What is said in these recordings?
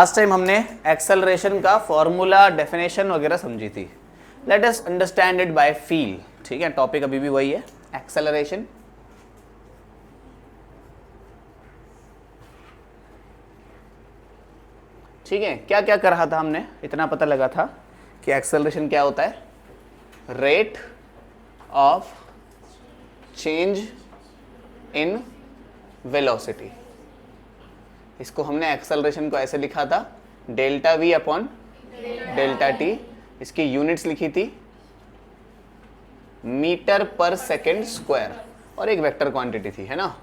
Last time हमने acceleration का formula definition वगैरह समझी थी. Let us understand it by feel. ठीक है, टॉपिक अभी भी वही है, एक्सेलरेशन. ठीक है, क्या क्या कर रहा था हमने, इतना पता लगा था कि एक्सेलरेशन क्या होता है, rate of change in velocity. इसको हमने एक्सेलरेशन को ऐसे लिखा था, delta we upon delta T. इसकी यूनिट्स लिखी थी मीटर पर सेकेंड स्क्वायर और एक वेक्टर क्वांटिटी थी, है ना.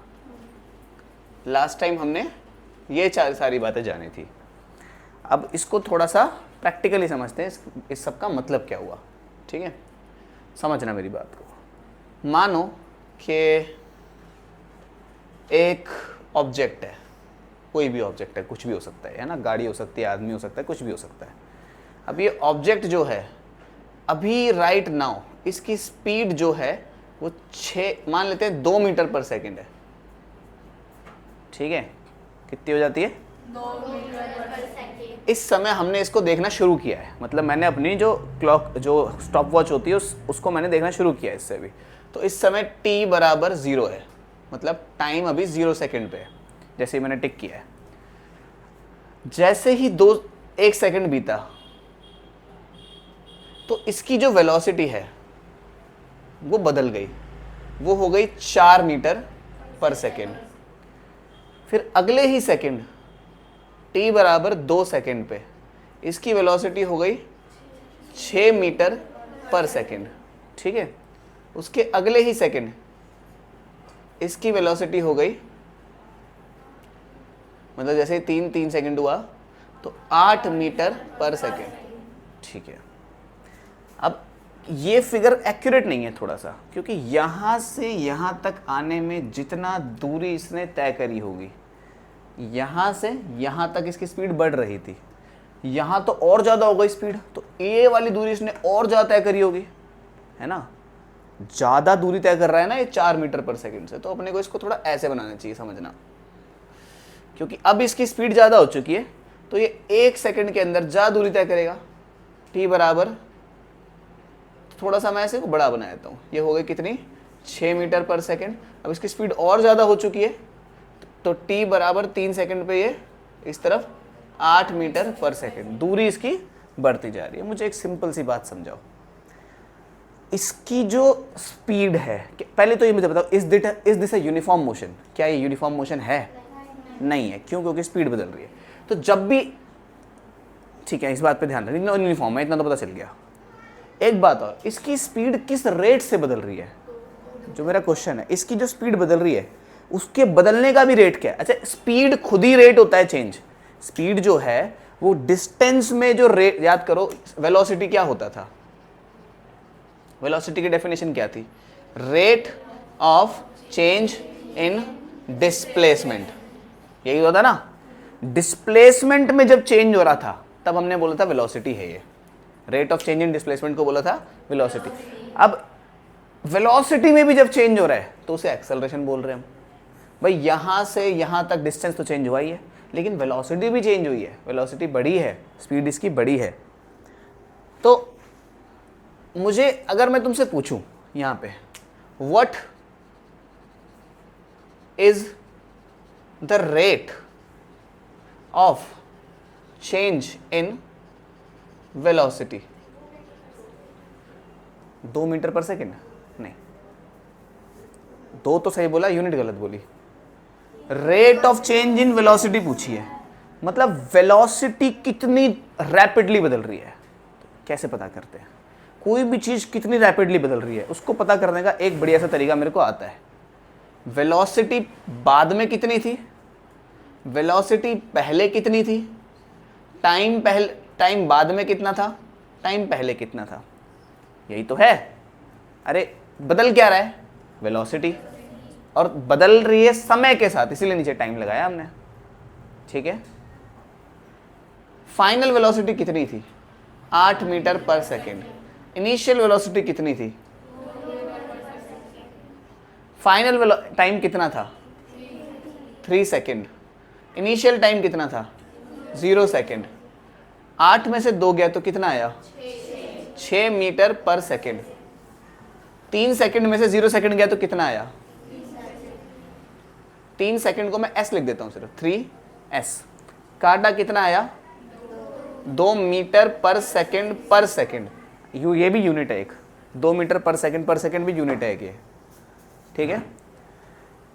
लास्ट टाइम हमने ये सारी बातें जानी थी. अब इसको थोड़ा सा प्रैक्टिकली समझते हैं, इस सब का मतलब क्या हुआ. ठीक है, समझना मेरी बात को. मानो कि एक ऑब्जेक्ट है, कोई भी ऑब्जेक्ट है, कुछ भी हो सकता है ना, गाड़ी हो सकती है, आदमी हो सकता है, कुछ भी हो सकता है. अब ये ऑब्जेक्ट जो है अभी राइट नाउ इसकी स्पीड जो है वो 6 मान लेते हैं 2 मीटर पर सेकेंड है. ठीक है, कितनी हो जाती है, 2 मीटर पर सेकेंड. इस समय हमने इसको देखना शुरू किया है, मतलब मैंने अपनी जो क्लॉक जो स्टॉप वॉच होती है उसको मैंने देखना शुरू किया है इससे भी. तो इस समय t बराबर 0 है, मतलब टाइम अभी 0 सेकेंड पे है. जैसे ही मैंने टिक किया है, जैसे ही 1 सेकेंड बीता तो इसकी जो वेलोसिटी है वो बदल गई, वो हो गई 4 मीटर पर सेकेंड. फिर अगले ही सेकेंड t बराबर 2 सेकेंड पे इसकी वेलोसिटी हो गई 6 मीटर पर सेकेंड. ठीक है, उसके अगले ही सेकेंड इसकी वेलोसिटी हो गई, मतलब जैसे 3 सेकेंड हुआ तो 8 मीटर पर सेकेंड. ठीक है, अब ये फिगर एक्यूरेट नहीं है थोड़ा सा, क्योंकि यहाँ से यहाँ तक आने में जितना दूरी इसने तय करी होगी, यहाँ से यहाँ तक इसकी स्पीड बढ़ रही थी, यहाँ तो और ज़्यादा हो गई स्पीड, तो ये वाली दूरी इसने और ज़्यादा तय करी होगी, है ना. ज़्यादा दूरी तय कर रहा है ना ये 4 मीटर पर सेकेंड से, तो अपने को इसको थोड़ा ऐसे बनाना चाहिए, समझना. क्योंकि अब इसकी स्पीड ज़्यादा हो चुकी है तो ये 1 सेकेंड के अंदर ज़्यादा दूरी तय करेगा. t बराबर, थोड़ा सा मैं ऐसे को बड़ा बना देता हूँ, ये हो गई कितनी, 6 मीटर पर सेकेंड. अब इसकी स्पीड और ज़्यादा हो चुकी है तो t बराबर 3 सेकेंड पे ये इस तरफ 8 मीटर पर सेकेंड. दूरी इसकी बढ़ती जा रही है. मुझे एक सिंपल सी बात समझाओ, इसकी जो स्पीड है, पहले तो ये मुझे बताओ, is this a uniform motion? क्या ये यूनिफॉर्म मोशन है? नहीं है. क्यों? क्योंकि स्पीड बदल रही है. तो जब भी, ठीक है, इस बात पे ध्यान रखना, यूनिफॉर्म है, इतना तो पता चल गया. एक बात और, इसकी स्पीड किस रेट से बदल रही है, जो मेरा क्वेश्चन है. इसकी जो स्पीड बदल रही है उसके बदलने का भी रेट क्या है? अच्छा, स्पीड खुद ही रेट होता है चेंज. स्पीड जो है वो डिस्टेंस में जो रेट, याद करो वेलोसिटी क्या होता था, वेलोसिटी की डेफिनेशन क्या थी, rate of change in displacement. यही होता ना, डिस्प्लेसमेंट में जब चेंज हो रहा था तब हमने बोला था वेलोसिटी है ये. Rate of change in displacement को बोला था वेलोसिटी. अब वेलोसिटी में भी जब चेंज हो रहा है तो उसे एक्सेलरेशन बोल रहे हैं हम. भाई यहां से यहां तक डिस्टेंस तो चेंज हुआ ही है, लेकिन वेलोसिटी भी चेंज हुई है, वेलोसिटी बढ़ी है, स्पीड इसकी बढ़ी है. तो मुझे, अगर मैं तुमसे पूछूं यहां पे, what is the rate of change in velocity, 2 metre per second नहीं, 2 तो सही बोला, यूनिट गलत बोली. Rate of change in velocity पूछी है, मतलब वेलोसिटी कितनी रैपिडली बदल रही है. कैसे पता करते हैं कोई भी चीज कितनी रैपिडली बदल रही है? उसको पता करने का एक बढ़िया सा तरीका मेरे को आता है. वेलोसिटी बाद में कितनी थी, वेलोसिटी पहले कितनी थी, टाइम बाद में कितना था, टाइम पहले कितना था. यही तो है. अरे बदल क्या रहा है, वेलोसिटी, और बदल रही है समय के साथ, इसीलिए नीचे टाइम लगाया हमने. ठीक है, फाइनल वेलोसिटी कितनी थी, 8 metre per second. Initial velocity कितनी थी, फाइनल टाइम कितना था, 3 सेकेंड. इनिशियल टाइम कितना था, 0 सेकेंड। 8 में से 2 गया तो कितना आया? 6 मीटर पर सेकेंड। 3 सेकेंड में से 0 सेकेंड गया तो कितना आया? 3 सेकेंड को मैं s लिख देता हूं सिर्फ, 3s। काटा कितना आया? 2 मीटर पर सेकेंड। ये भी यूनिट है एक, 2 मीटर पर सेकेंड भी यूनिट है एक ये, ठीक है।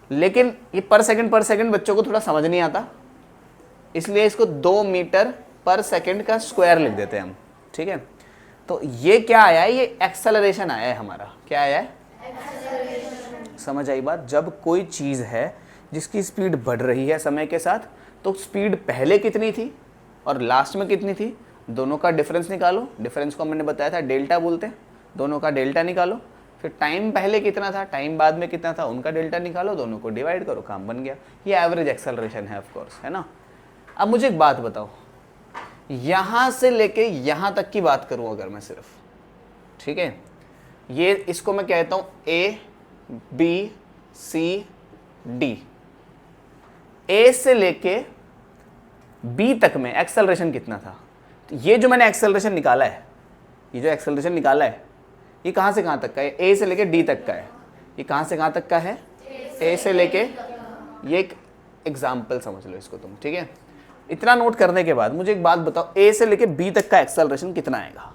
लेकिन ये पर सेकेंड बच्चों को थोड़ा समझ नहीं आता, इसलिए इसको 2 मीटर पर सेकेंड का स्क्वायर लिख देते हैं हम, ठीक है। तो ये क्या आया है? ये एक्सेलरेशन आया है हमारा। क्या आया है? समझ आई बात? जब कोई चीज है जिसकी स्पीड बढ़ रही है समय के साथ, तो स्पीड पहले कितनी थी और लास्ट में कितनी थी, दोनों का डिफरेंस निकालो। डिफरेंस को मैंने बताया था डेल्टा बोलते हैं। दोनों का डेल्टा निकालो, फिर टाइम पहले कितना था, टाइम बाद में कितना था, उनका डेल्टा निकालो, दोनों को डिवाइड करो, काम बन गया। ये एवरेज एक्सेलरेशन है, ऑफ कोर्स, है ना। अब मुझे एक बात बताओ, यहां से लेके यहां तक की बात करूं अगर मैं सिर्फ, ठीक है, ये इसको मैं कहता हूं A B C D। A से लेके B तक में एक्सेलरेशन कितना था? तो ये जो मैंने एक्सेलरेशन निकाला है, ये कहां से कहां तक का है? A से लेके D तक का है। ये कहां से कहां तक का है? A से लेके, ये एक एग्जाम्पल समझ लो इसको तुम, ठीक है। इतना नोट करने के बाद मुझे एक बात बताओ, A से लेके B तक का एक्सेलरेशन कितना आएगा?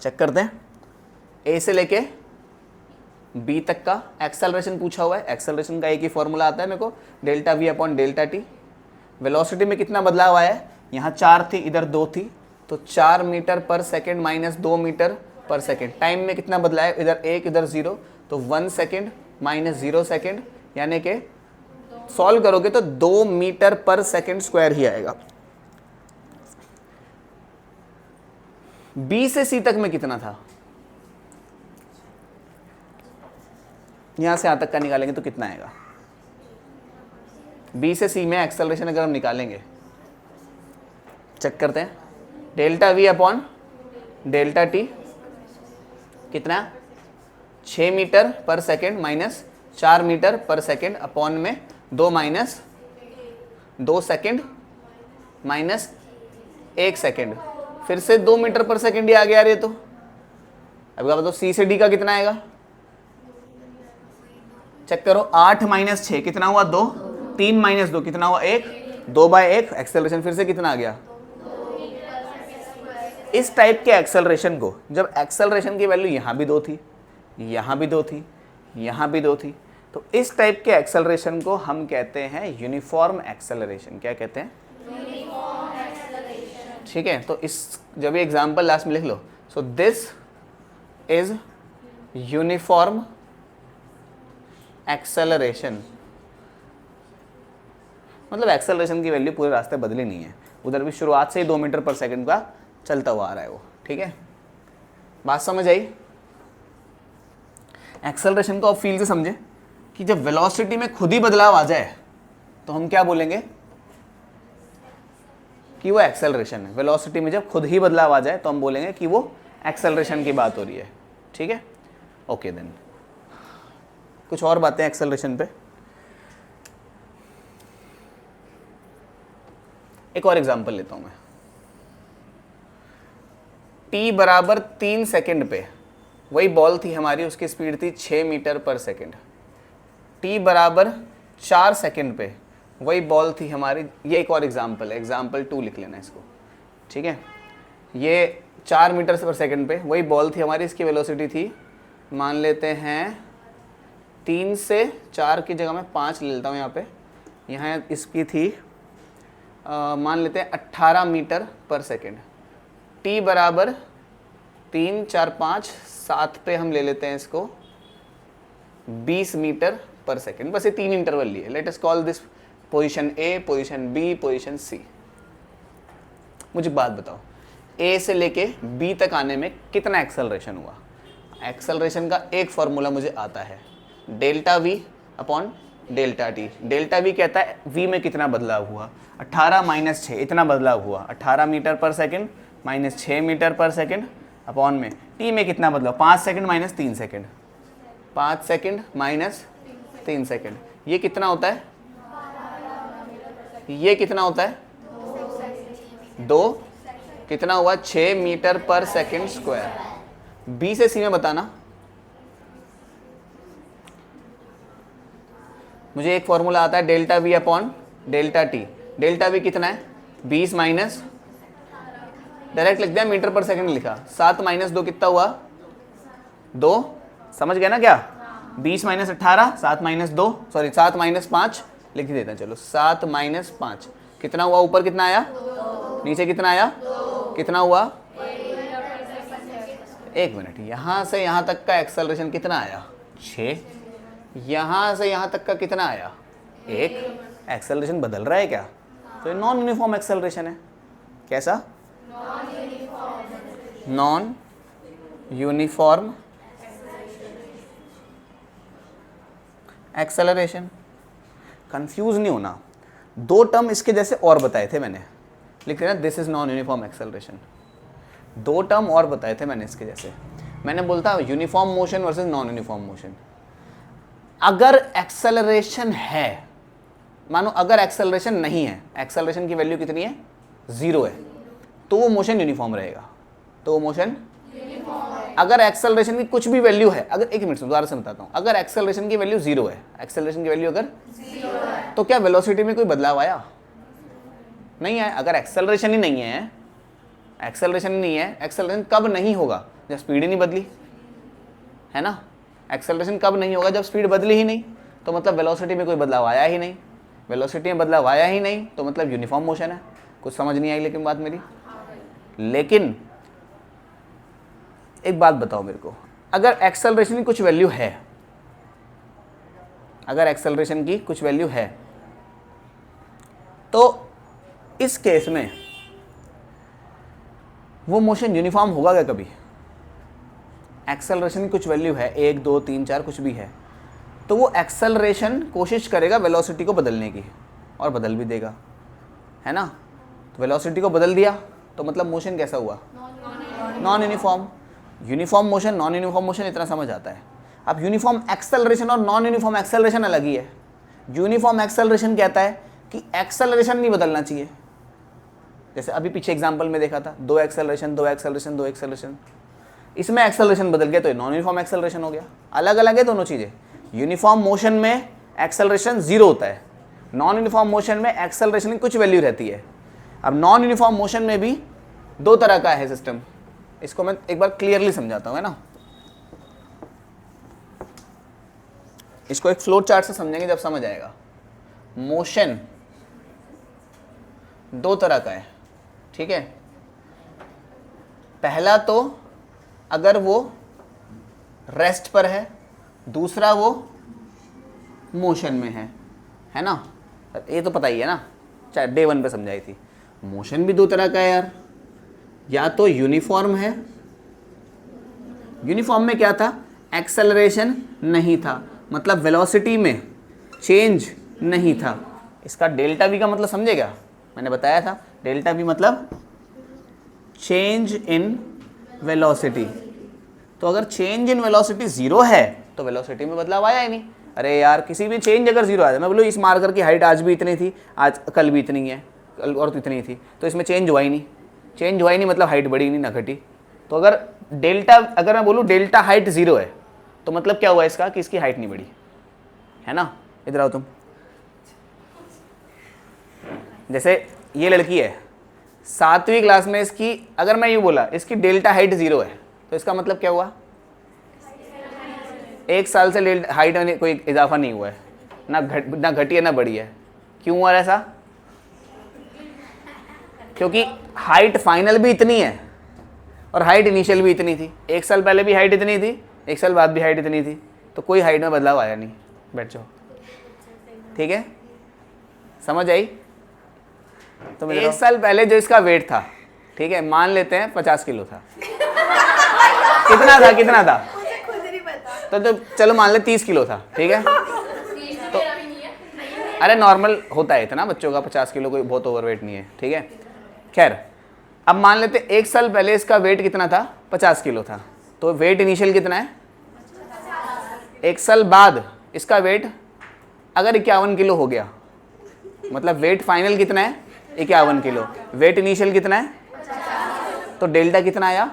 चेक करते हैं। A से लेके B तक का एक्सेलरेशन पूछा हुआ है। एक्सेलरेशन का एक ही फॉर्मूला आता है मेरे को, delta V upon delta T. Velocity में कितना बदलाव आया है? यहाँ 4 थी, इधर 2 थी, तो 4 metre per second minus 2 metre per second. Time में कितना बदला है? इधर 1 इधर 0, तो 1 सेकेंड माइनस 0 सेकेंड, यानी कि सॉल्व करोगे तो 2 मीटर पर सेकेंड स्क्वायर ही आएगा। B से C तक में कितना था? यहां से यहां तक का निकालेंगे तो कितना आएगा? B से C में एक्सेलरेशन अगर हम निकालेंगे, चेक करते हैं। Delta V upon delta T कितना? 6 metre per second minus 4 metre per second upon में 2 माइनस 2 सेकेंड माइनस 1 सेकेंड। फिर से 2 मीटर पर सेकेंड ही आ गया यार ये तो। अब क्या बताओ C से D का कितना आएगा? चेक करो, 8 माइनस 6 कितना हुआ? 2। 3 माइनस 2 कितना हुआ? 1। 2/1 एक्सेलरेशन फिर से कितना आ गया? इस टाइप के एक्सेलरेशन को, जब एक्सेलरेशन की वैल्यू यहाँ भी 2 थी, यहाँ भी 2 थी, यहाँ भी 2 थी, तो इस टाइप के एक्सेलरेशन को हम कहते हैं यूनिफॉर्म एक्सेलरेशन। क्या कहते हैं? ठीक है। तो इस जब ये एग्जाम्पल लास्ट में लिख लो, so this is uniform acceleration. मतलब एक्सेलरेशन की वैल्यू पूरे रास्ते बदली नहीं है, उधर भी शुरुआत से ही 2 मीटर पर सेकंड का चलता हुआ आ रहा है वो, ठीक है। बात समझ आई? एक्सेलरेशन को आप फील से समझे कि जब वेलोसिटी में खुद ही बदलाव आ जाए तो हम क्या बोलेंगे कि वो एक्सेलरेशन है। वेलोसिटी में जब खुद ही बदलाव आ जाए तो हम बोलेंगे कि वो एक्सेलरेशन की बात हो रही है, ठीक है। ओके देन, कुछ और बातें एक्सेलरेशन पे। एक और एग्जांपल लेता हूं मैं। t बराबर 3 सेकेंड पे वही बॉल थी हमारी, उसकी स्पीड थी 6 मीटर पर सेकेंड। t बराबर 4 सेकेंड पे वही बॉल थी हमारी, ये एक और एग्जांपल है, एग्जांपल 2 लिख लेना इसको, ठीक है। ये 4 मीटर पर सेकेंड पे वही बॉल थी हमारी, इसकी वेलोसिटी थी, मान लेते हैं 3 से 4 की जगह मैं 5 ले लेता हूँ यहाँ पे। यहाँ इसकी थी मान लेते हैं 18 मीटर पर सेकेंड। t बराबर 3 4 5 7 पे हम ले लेते हैं इसको 20 मीटर पर सेकेंड। बस ये 3 इंटरवल लिए। Let us call this position A, position B, position C। मुझे बात बताओ, A से लेके B तक आने में कितना एक्सेलरेशन हुआ? एक्सेलरेशन का एक फॉर्मूला मुझे आता है, delta V upon delta T. Delta V कहता है V में कितना बदलाव हुआ, 18 माइनस 6 इतना बदलाव हुआ, 18 metre per second minus 6 metre per second upon में t में कितना बदलाव, 5 second minus 3 second, 5 second minus 3 second. ये कितना होता है, ये कितना होता है 2, कितना हुआ 6 metre per second square. B से सी में बताना। मुझे एक फॉर्मूला आता है delta we upon delta T. Delta we कितना है 20 माइनस, डायरेक्ट लिख दिया, मीटर पर सेकंड लिखा, 7 माइनस 2 कितना हुआ 2, समझ गया ना क्या, 20 माइनस 18, 7 माइनस 2, सॉरी 7 माइनस 5 लिख देते हैं, चलो 7 माइनस 5 कितना हुआ, ऊपर कितना आया, नीचे कितना आया, कितना हुआ 1 मिनट, यहां से यहां तक का एक्सेलरेशन कितना आया 6, यहां से यहां तक का कितना आया 1। एक्सेलरेशन बदल रहा है क्या, तो ये नॉन यूनिफॉर्म एक्सेलरेशन है। कैसा, नॉन यूनिफॉर्म एक्सेलरेशन। कंफ्यूज नहीं होना, 2 टर्म इसके जैसे और बताए थे मैंने, लिख लेना this is non uniform acceleration. 2 term और बताए थे मैंने इसके जैसे, मैंने बोलता uniform motion versus non uniform motion. अगर एक्सेलरेशन है, मानो अगर एक्सेलरेशन नहीं है, एक्सेलरेशन की वैल्यू कितनी है 0 है, तो वो मोशन यूनिफॉर्म रहेगा, तो वो मोशन अगर एक्सेलरेशन की कुछ भी वैल्यू है, अगर एक मिनट दोबारा से बताता हूँ, अगर एक्सेलरेशन की वैल्यू 0 है, एक्सेलरेशन की वैल्यू अगर 0 है, तो क्या वेलोसिटी में कोई बदलाव आया, नहीं है। अगर एक्सेलरेशन ही नहीं है, एक्सेलरेशन ही नहीं है, एक्सेलरेशन कब नहीं होगा, जब स्पीड ही नहीं बदली, है ना। एक्सेलरेशन कब नहीं होगा, जब स्पीड बदली ही नहीं, तो मतलब वेलोसिटी में कोई बदलाव आया ही नहीं, वेलोसिटी में बदलाव आया ही नहीं, तो मतलब यूनिफॉर्म मोशन है। कुछ समझ नहीं आई लेकिन बात मेरी, लेकिन एक बात बताओ मेरे को, अगर एक्सेलरेशन की कुछ वैल्यू है, अगर एक्सेलरेशन की कुछ वैल्यू है, तो इस केस में वो मोशन यूनिफॉर्म होगा क्या कभी। एक्सेलरेशन की कुछ वैल्यू है 1 2 3 4 कुछ भी है, तो वो एक्सेलरेशन कोशिश करेगा वेलोसिटी को बदलने की, और बदल भी देगा, है ना। तो वेलोसिटी को बदल दिया तो मतलब मोशन कैसा हुआ, non uniform. Uniform motion, non uniform motion, इतना समझ आता है। अब यूनिफॉर्म एक्सेलरेशन और नॉन यूनिफॉर्म एक्सेलरेशन अलग ही है। यूनिफॉर्म एक्सेलरेशन कहता है कि एक्सेलरेशन नहीं बदलना चाहिए, जैसे अभी पीछे एग्जांपल में देखा था, 2 एक्सेलरेशन 2 एक्सेलरेशन 2 एक्सेलरेशन, इसमें एक्सेलरेशन बदल गया तो ये नॉन यूनिफॉर्म एक्सेलरेशन हो गया। अलग अलग है दोनों चीज़ें। यूनिफॉर्म मोशन में एक्सेलरेशन 0 होता है, नॉन यूनिफॉर्म मोशन में एक्सेलरेशन की कुछ वैल्यू रहती है। अब नॉन यूनिफॉर्म मोशन में भी 2 तरह का है सिस्टम, इसको मैं एक बार क्लियरली समझाता हूँ, है ना। इसको एक फ्लो चार्ट से समझेंगे जब समझ आएगा। मोशन 2 तरह का है, ठीक है। पहला तो अगर वो रेस्ट पर है, दूसरा वो मोशन में है ना। ये तो पता ही है ना, चाहे डे 1 पे समझाई थी। मोशन भी 2 तरह का है यार, या तो यूनिफॉर्म है, यूनिफॉर्म में क्या था, एक्सेलरेशन नहीं था, मतलब वेलोसिटी में चेंज नहीं था। इसका डेल्टा वी का मतलब समझे क्या, मैंने बताया था डेल्टा वी मतलब चेंज इन वेलोसिटी। तो अगर चेंज इन वेलोसिटी 0 है तो वेलोसिटी में बदलाव आया ही नहीं। अरे यार किसी भी चेंज अगर 0 आया, मैं बोलूँ इस मार्कर की हाइट आज भी इतनी थी, आज कल भी इतनी है, कल और तो इतनी थी, तो इसमें चेंज हुआ ही नहीं, चेंज हुआ ही नहीं मतलब हाइट बढ़ी नहीं ना घटी। तो अगर डेल्टा, अगर मैं बोलूँ डेल्टा हाइट 0 है तो मतलब क्या हुआ इसका कि इसकी हाइट नहीं बढ़ी, है ना। इधर आओ तुम, जैसे ये लड़की है 7वीं क्लास में, इसकी अगर मैं यूँ बोला इसकी डेल्टा हाइट 0 है तो इसका मतलब क्या हुआ, 1 साल से हाइट में कोई इजाफा नहीं हुआ है, ना घटी है ना बढ़ी है। क्यों हुआ ऐसा, क्योंकि हाइट फाइनल भी इतनी है और हाइट इनिशियल भी इतनी थी। 1 साल पहले भी हाइट इतनी थी, 1 साल बाद भी हाइट इतनी थी, तो कोई हाइट में बदलाव आया नहीं। बैठ जाओ, ठीक है, समझ आई। तो 1 साल पहले जो इसका वेट था, ठीक है, मान लेते हैं 50 किलो था। कितना था तो चलो मान ले 30 किलो था, ठीक है। तो अरे नॉर्मल होता है इतना बच्चों का, 50 किलो कोई बहुत ओवरवेट नहीं है, ठीक है। खैर अब मान लेते 1 साल पहले इसका वेट कितना था, 50 किलो था, तो वेट इनिशियल कितना है, 1 साल बाद इसका वेट अगर 51 किलो हो गया, मतलब वेट फाइनल कितना है 51 किलो, वेट इनिशियल कितना है, तो डेल्टा कितना आया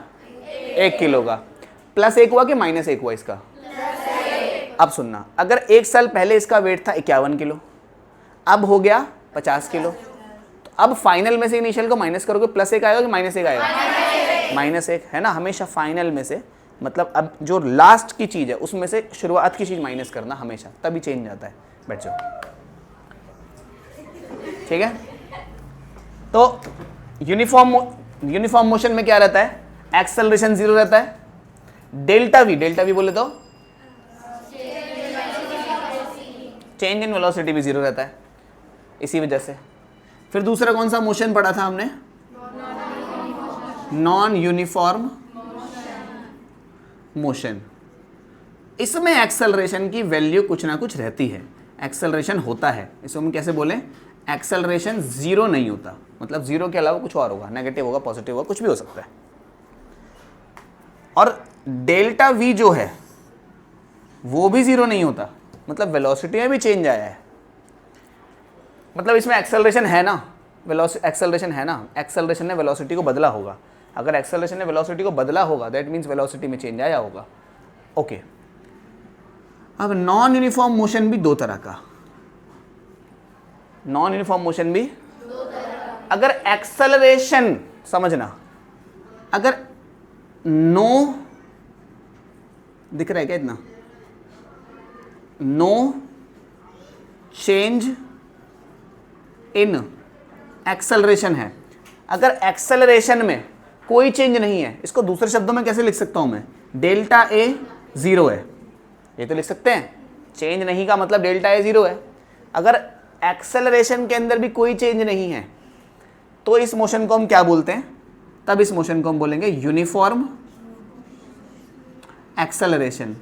1 किलो का। +1 हुआ कि -1 हुआ इसका? अब सुनना, अगर 1 साल पहले इसका वेट था 51 किलो, अब हो गया 50 किलो, तो अब फाइनल में से इनिशियल को माइनस करोगे, +1 आएगा कि -1 आएगा? -1 है ना, हमेशा फाइनल में से, मतलब अब जो लास्ट की चीज है उसमें से शुरुआत की चीज माइनस करना हमेशा, तभी चेंज आता है। बैठ जाओ, ठीक है। तो यूनिफॉर्म मोशन में क्या रहता है? एक्सेलरेशन 0 रहता है। डेल्टा वी बोले तो चेंज इन वेलोसिटी भी 0 रहता है, इसी वजह से। फिर दूसरा कौन सा मोशन पढ़ा था हमने? Non uniform motion. इसमें एक्सेलरेशन की वैल्यू कुछ ना कुछ रहती है, एक्सेलरेशन होता है, इसको हम कैसे बोलें? एक्सेलरेशन 0 नहीं होता, मतलब 0 के अलावा कुछ और होगा, नेगेटिव होगा, पॉजिटिव होगा, कुछ भी हो सकता है। और डेल्टा वी जो है वो भी 0 नहीं होता, मतलब वेलोसिटी में भी चेंज आया है, मतलब इसमें एक्सेलरेशन है ना, एक्सेलरेशन है ना, एक्सेलरेशन ने वेलोसिटी को बदला होगा। अगर एक्सेलरेशन ने वेलोसिटी को बदला होगा दैट मीन्स वेलोसिटी में चेंज आया होगा। ओके, अब नॉन यूनिफॉर्म मोशन भी 2 तरह का, नॉन यूनिफॉर्म मोशन भी 2 तरह का। अगर एक्सेलरेशन, समझना, अगर नो दिख रहा है क्या इतना? नो चेंज इन एक्सेलरेशन है, अगर एक्सेलरेशन में कोई चेंज नहीं है, इसको दूसरे शब्दों में कैसे लिख सकता हूं मैं? डेल्टा ए 0 है, ये तो लिख सकते हैं। चेंज नहीं का मतलब डेल्टा ए 0 है। अगर एक्सेलरेशन के अंदर भी कोई चेंज नहीं है तो इस मोशन को हम क्या बोलते हैं? तब इस मोशन को हम बोलेंगे यूनिफॉर्म एक्सेलरेशन।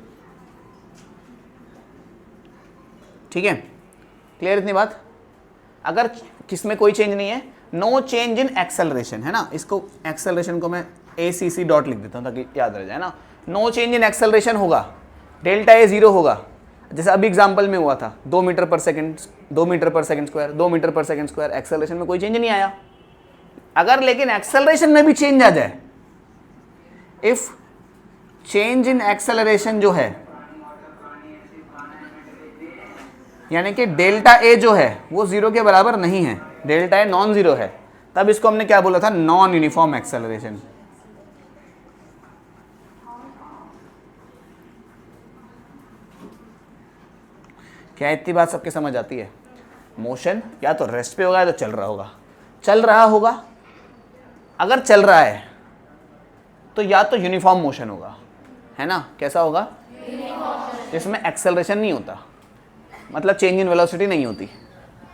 ठीक है, क्लियर इतनी बात? अगर किसमें कोई चेंज नहीं है, नो चेंज इन एक्सेलरेशन, है ना, इसको एक्सेलरेशन को मैं ACC डॉट लिख देता हूं ताकि याद रह जाए ना। नो चेंज इन एक्सेलरेशन होगा, डेल्टा ए 0 होगा, जैसे अभी एग्जांपल में हुआ था 2 metre per second, 2 metre per second square, 2 metre per second square, acceleration में कोई चेंज नहीं आया। अगर लेकिन एक्सेलरेशन में भी चेंज आ जाए, इफ चेंज इन एक्सेलरेशन जो है, यानी कि डेल्टा ए जो है वो 0 के बराबर नहीं है, डेल्टा ए नॉन 0 है, तब इसको हमने क्या बोला था? Non uniform acceleration. क्या इतनी बात सबके समझ आती है? मोशन या तो रेस्ट पे होगा या तो चल रहा होगा। चल रहा होगा, अगर चल रहा है तो या तो यूनिफॉर्म मोशन होगा, है ना, कैसा होगा? जिसमें एक्सेलरेशन नहीं होता, मतलब चेंज इन वेलोसिटी नहीं होती,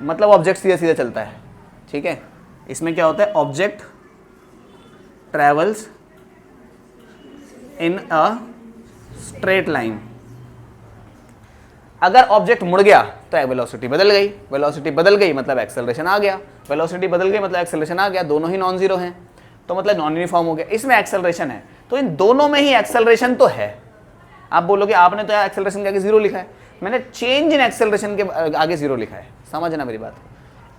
मतलब ऑब्जेक्ट सीधा सीधा चलता है। ठीक है, इसमें क्या होता है? Object travels in a straight line. अगर ऑब्जेक्ट मुड़ गया तो वेलोसिटी बदल गई, वेलोसिटी बदल गई मतलब एक्सेलरेशन आ गया, वेलोसिटी बदल गई मतलब एक्सेलरेशन आ गया, दोनों ही नॉन जीरो हैं, तो मतलब नॉन यूनिफॉर्म हो गया। इसमें एक्सेलरेशन है, तो इन दोनों में ही एक्सेलरेशन तो है। आप बोलोगे आपने तो एक्सेलरेशन के आगे 0 लिखा है, मैंने चेंज इन एक्सेलरेशन के आगे 0 लिखा है, समझना मेरी बात।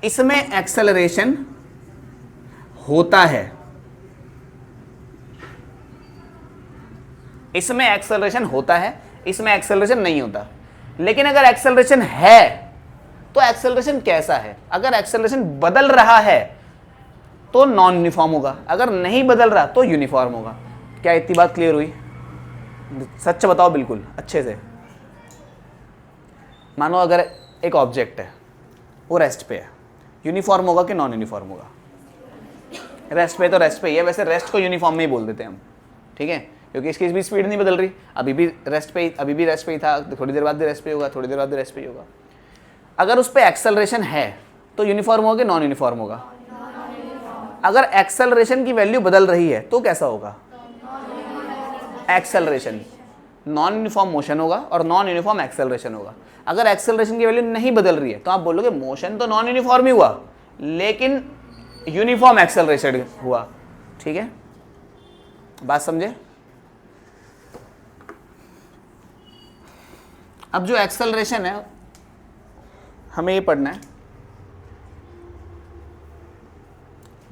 इसमें एक्सेलरेशन होता है, इसमें एक्सेलरेशन होता है, इसमें एक्सेलरेशन नहीं होता। लेकिन अगर एक्सेलरेशन है तो एक्सेलरेशन कैसा है? अगर एक्सेलरेशन बदल रहा है तो नॉन यूनिफॉर्म होगा, अगर नहीं बदल रहा तो यूनिफॉर्म होगा। क्या इतनी बात क्लियर हुई? सच बताओ बिल्कुल अच्छे से। मानो अगर एक ऑब्जेक्ट है वो रेस्ट पे है, यूनिफॉर्म होगा कि नॉन यूनिफॉर्म होगा? रेस्ट पे तो रेस्ट पे ही है, वैसे रेस्ट को यूनिफॉर्म में ही बोल देते हैं हम, ठीक है, क्योंकि इसकी भी स्पीड नहीं बदल रही, अभी भी रेस्ट पे ही था, थोड़ी देर बाद भी रेस्ट पे होगा, थोड़ी देर बाद भी रेस्ट पे ही होगा। अगर उस पर एक्सेलरेशन है तो यूनिफॉर्म होगा कि नॉन यूनिफॉर्म होगा? अगर एक्सेलरेशन की वैल्यू बदल रही है तो कैसा होगा? एक्सेलरेशन, नॉन यूनिफॉर्म मोशन होगा और नॉन यूनिफॉर्म एक्सेलरेशन होगा। अगर एक्सेलरेशन की वैल्यू नहीं बदल रही है तो आप बोलोगे मोशन तो नॉन यूनिफॉर्म ही हुआ लेकिन यूनिफॉर्म एक्सेलरेशन हुआ। ठीक है, बात समझे? अब जो एक्सेलरेशन है हमें ये पढ़ना है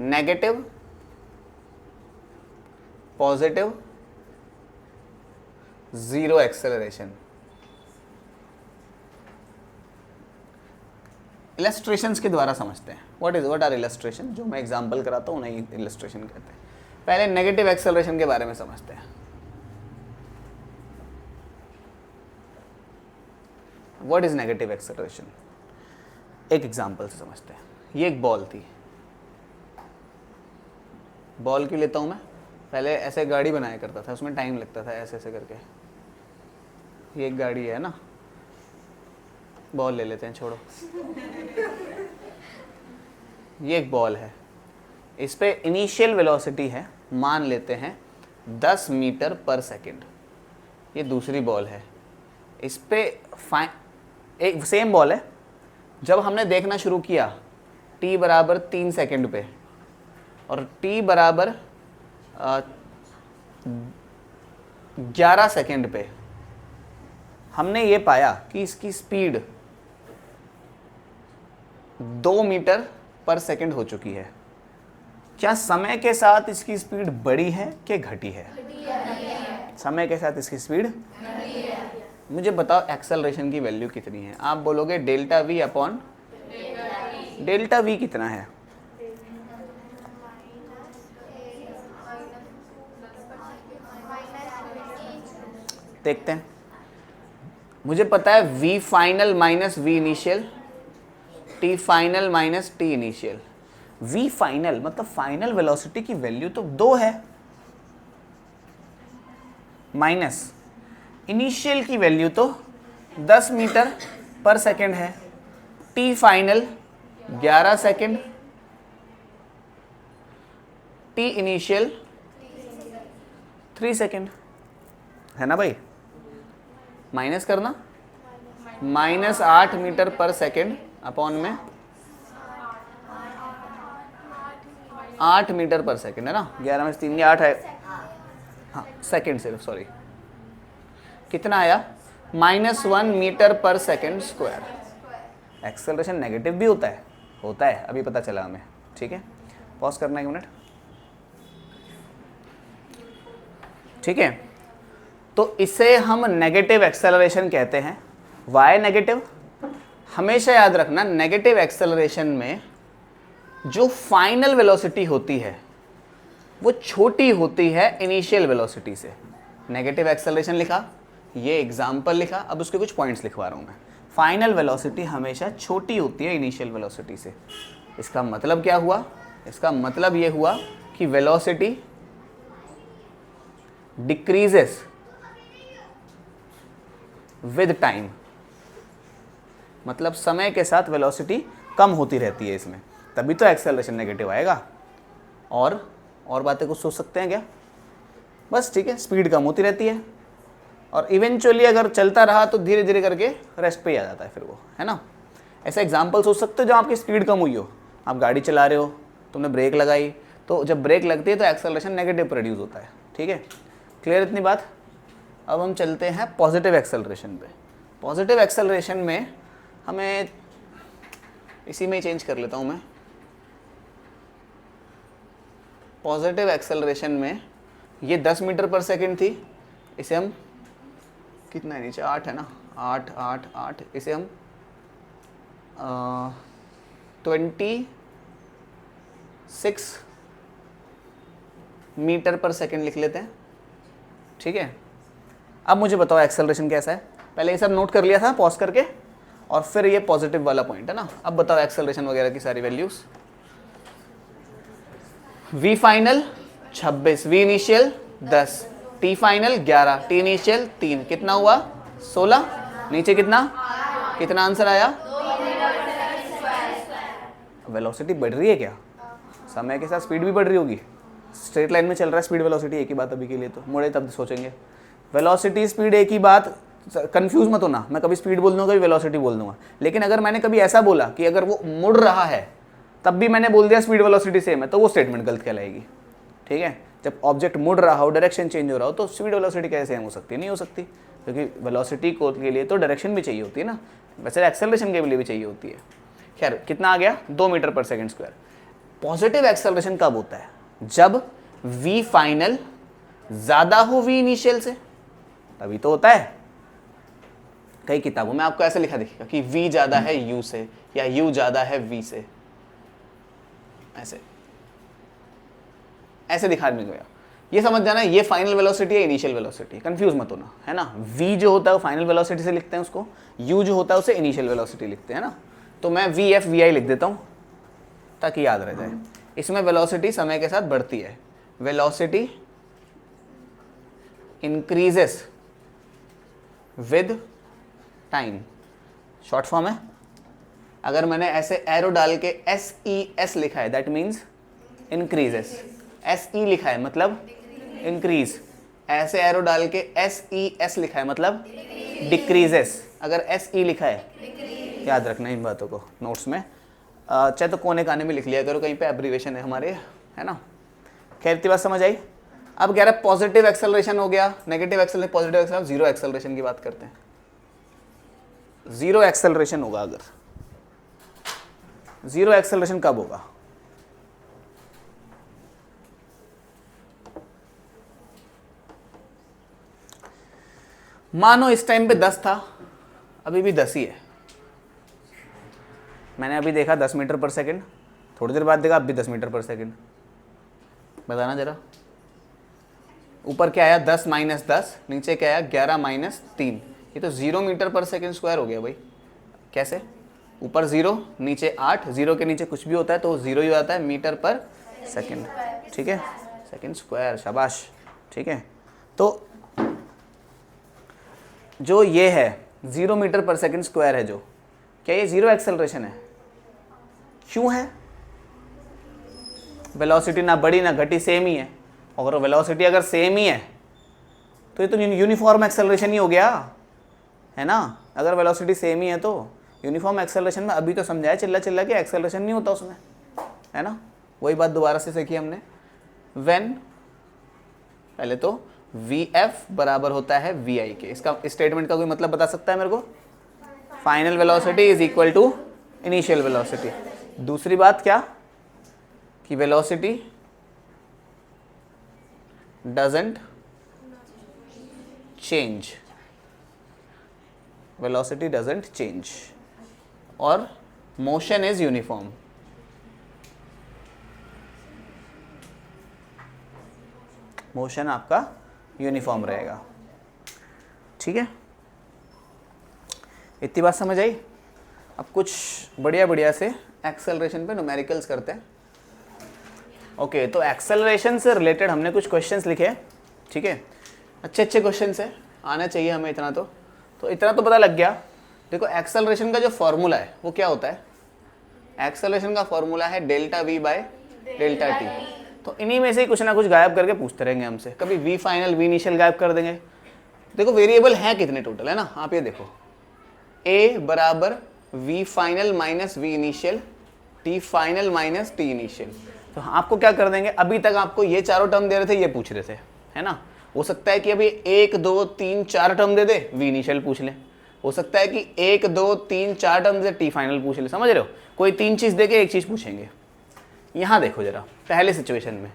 negative, positive, zero acceleration. Illustrations के द्वारा समझते हैं। What are illustration? जो मैं एग्जांपल कराता हूँ उन्हें इलस्ट्रेशन कहते हैं। पहले नेगेटिव एक्सेलरेशन के बारे में समझते हैं। What is negative acceleration? एक एग्जांपल से समझते हैं। ये एक बॉल थी। बॉल क्यों लेता हूँ मैं? पहले ऐसे गाड़ी बनाया करता था, उसमें टाइम लगता था ऐसे ऐसे करके। ये एक गाड़ी है ना, बॉल ले लेते हैं, छोड़ो। ये एक बॉल है, इस पे इनिशियल वेलोसिटी है, मान लेते हैं 10 मीटर पर सेकंड। ये दूसरी बॉल है, इस पे एक सेम बॉल है। जब हमने देखना शुरू किया t बराबर 3 सेकंड पे और t बराबर 11 सेकंड पे, हमने ये पाया कि इसकी स्पीड 2 मीटर पर सेकंड हो चुकी है। क्या समय के साथ इसकी स्पीड बढ़ी है कि घटी है? समय के साथ इसकी स्पीड, मुझे बताओ एक्सेलरेशन की वैल्यू कितनी है? आप बोलोगे delta we upon delta we कितना है? देखते हैं। मुझे पता है v final minus v initial, t final minus t initial. v final मतलब फाइनल वेलोसिटी की वैल्यू तो 2 है, माइनस इनिशियल की वैल्यू तो 10 मीटर पर सेकंड है, t final 11 second, t initial 3 second, है ना भाई? माइनस करना, minus 8 metre per second upon में 8 मीटर पर सेकंड, है ना? 11 में 3 8 है, हाँ सेकंड सिर्फ, सॉरी। कितना आया? -1 metre per second square. Acceleration negative भी होता है, अभी पता चला हमें। ठीक है, पॉज करना 1 मिनट। ठीक है, तो इसे हम नेगेटिव एक्सेलरेशन कहते हैं। Why negative? हमेशा याद रखना, नेगेटिव एक्सेलरेशन में जो फाइनल वेलोसिटी होती है वो छोटी होती है इनिशियल वेलोसिटी से। नेगेटिव एक्सेलरेशन लिखा, ये एग्जाम्पल लिखा, अब उसके कुछ पॉइंट्स लिखवा रहा हूँ मैं। फाइनल वेलोसिटी हमेशा छोटी होती है इनिशियल वेलोसिटी से। इसका मतलब क्या हुआ? इसका मतलब ये हुआ कि वेलोसिटी डिक्रीजेस विद टाइम, मतलब समय के साथ वेलोसिटी कम होती रहती है इसमें, तभी तो एक्सेलरेशन नेगेटिव आएगा। और बातें कुछ सोच सकते हैं क्या? बस ठीक है, स्पीड कम होती रहती है और इवेंचुअली अगर चलता रहा तो धीरे धीरे करके रेस्ट पे ही आ जाता है फिर वो, है ना? ऐसा एग्जांपल सोच सकते हो जहाँ आपकी स्पीड कम हुई हो। आप गाड़ी चला रहे हो, तुमने ब्रेक लगाई, तो जब ब्रेक लगती है तो एक्सेलरेशन नेगेटिव प्रोड्यूस होता है। ठीक है, क्लियर इतनी बात? अब हम चलते हैं पॉजिटिव एक्सेलरेशन पे। पॉजिटिव एक्सेलरेशन में हमें इसी में चेंज कर लेता हूँ मैं। पॉजिटिव एक्सेलरेशन में ये 10 मीटर पर सेकंड थी, इसे हम कितना है नीचे? 8 है ना, 8, इसे हम 26 मीटर पर सेकंड लिख लेते हैं। ठीक है, अब मुझे बताओ एक्सेलरेशन कैसा है? पहले ये सब नोट कर लिया था पॉज करके, और फिर ये पॉजिटिव वाला पॉइंट है ना। अब बताओ एक्सेलरेशन वगैरह की सारी values. v final 26, v initial 10, t final 11, t initial 3, कितना हुआ? 16। नीचे कितना आंसर आया? वेलोसिटी बढ़ रही है क्या? समय के साथ स्पीड भी बढ़ रही होगी। स्ट्रेट लाइन में चल रहा है स्पीड वेलोसिटी, एक ही बात अभी के लिए, तो मुड़े तब सोचेंगे। वेलोसिटी स्पीड एक ही बात, कंफ्यूज मत होना, मैं कभी स्पीड बोल दूंगा कभी वेलोसिटी बोल दूंगा। लेकिन अगर मैंने कभी ऐसा बोला कि अगर वो मुड़ रहा है तब भी मैंने बोल दिया स्पीड वेलोसिटी सेम है, तो वो स्टेटमेंट गलत कहलाएगी। ठीक है, जब ऑब्जेक्ट मुड़ रहा हो, डायरेक्शन चेंज हो रहा हो, तो स्पीड वेलोसिटी कैसे सेम हो सकती है? नहीं हो सकती। क्योंकि वेलोसिटी को के लिए तो डायरेक्शन भी चाहिए होती है ना, वैसे एक्सेलरेशन के लिए भी चाहिए होती है। खैर कितना आ गया, 2 metre per second square. Positive acceleration कब होता है, जब v फाइनल ज़्यादा हो v इनिशियल से, तभी तो होता है। कई किताबों में आपको ऐसे लिखा दिखेगा कि v ज़्यादा है u से या u ज़्यादा है v से, ऐसे ऐसे दिखा में गया। ये समझ जाना ये फाइनल वेलोसिटी है इनिशियल वेलोसिटी, कंफ्यूज मत होना, है ना। v जो होता है वो फाइनल वेलोसिटी से लिखते हैं उसको, u जो होता है उसे इनिशियल वेलोसिटी लिखते हैं ना। तो मैं vf vi लिख देता हूँ ताकि याद रह जाए। इसमें वेलोसिटी समय के साथ बढ़ती है, velocity increases with time, short form है। अगर मैंने ऐसे एरो डाल के SES लिखा है दैट मीन्स इंक्रीजेस, SE लिखा है मतलब इंक्रीज, ऐसे एरो डाल के SES लिखा है मतलब डिक्रीजेस। अगर SE लिखा है, याद रखना इन बातों को नोट्स में, चाहे तो कोने काने में लिख लिया करो, कहीं पे एब्रीवेशन है हमारे, है ना। खैर इतनी बात समझ आई। अब कह रहा है पॉजिटिव एक्सेलरेशन हो गया, negative acceleration, positive acceleration, zero acceleration की बात करते हैं। जीरो एक्सेलरेशन होगा, अगर जीरो एक्सेलरेशन कब होगा, मानो इस टाइम पे 10 था, अभी भी 10 ही है। मैंने अभी देखा 10 मीटर पर सेकंड, थोड़ी देर बाद देखा अब भी 10 मीटर पर सेकंड। बताना जरा, ऊपर क्या आया 10 - 10, नीचे क्या आया 11 - 3, ये तो 0 मीटर पर सेकंड स्क्वायर हो गया भाई। कैसे, ऊपर 0 नीचे 8, 0 के नीचे कुछ भी होता है तो 0 ही हो जाता है मीटर पर सेकंड, ठीक है, सेकंड स्क्वायर, शाबाश, ठीक है। तो जो ये है 0 मीटर पर सेकंड स्क्वायर है, जो क्या ये जीरो एक्सेलरेशन है? क्यों है? वेलोसिटी ना बढ़ी ना घटी, सेम ही है। और वेलोसिटी अगर सेम ही है तो ये तो यूनिफॉर्म एक्सेलरेशन ही हो गया, है ना। अगर वेलोसिटी सेम ही है तो यूनिफॉर्म एक्सेलरेशन में, अभी तो समझाया चिल्ला चिल्ला के एक्सेलरेशन नहीं होता उसमें, है ना। वही बात दोबारा से सीखी हमने। व्हेन, पहले तो Vf बराबर होता है Vi के। इसका स्टेटमेंट का कोई मतलब बता सकता है मेरे को? Final velocity is equal to initial velocity. दूसरी बात क्या, कि velocity doesn't change, velocity doesn't change, और मोशन इज यूनिफॉर्म। मोशन आपका यूनिफॉर्म रहेगा, ठीक है। इतनी बात समझ आई। अब कुछ बढ़िया बढ़िया से एक्सेलरेशन पे न्यूमेरिकल्स करते हैं। ओके, तो एक्सेलरेशन से रिलेटेड हमने कुछ क्वेश्चंस लिखे, ठीक है। अच्छे अच्छे क्वेश्चंस है, आना चाहिए हमें इतना तो इतना तो पता लग गया। देखो एक्सेलरेशन का जो फॉर्मूला है वो क्या होता है? एक्सेलरेशन का फॉर्मूला है delta V by delta T. तो इन्हीं में से ही कुछ ना कुछ गायब करके पूछते रहेंगे हमसे। कभी V फाइनल V इनिशियल गायब कर देंगे। देखो वेरिएबल हैं कितने टोटल, है ना। आप ये देखो, A बराबर V final minus V initial, T final minus T initial. तो आपको क्या कर देंगे, अभी तक आपको ये चारों टर्म दे रहे थे, ये पूछ रहे थे, है ना। हो सकता है कि अभी 1 2 3 4 टर्म दे दे, V इनिशियल पूछ ले। हो सकता है कि 1 2 3 4 टर्म दे, T फाइनल पूछ ले। समझ रहे हो, कोई 3 चीज़ दे के एक चीज़ पूछेंगे। यहाँ देखो जरा, पहले सिचुएशन में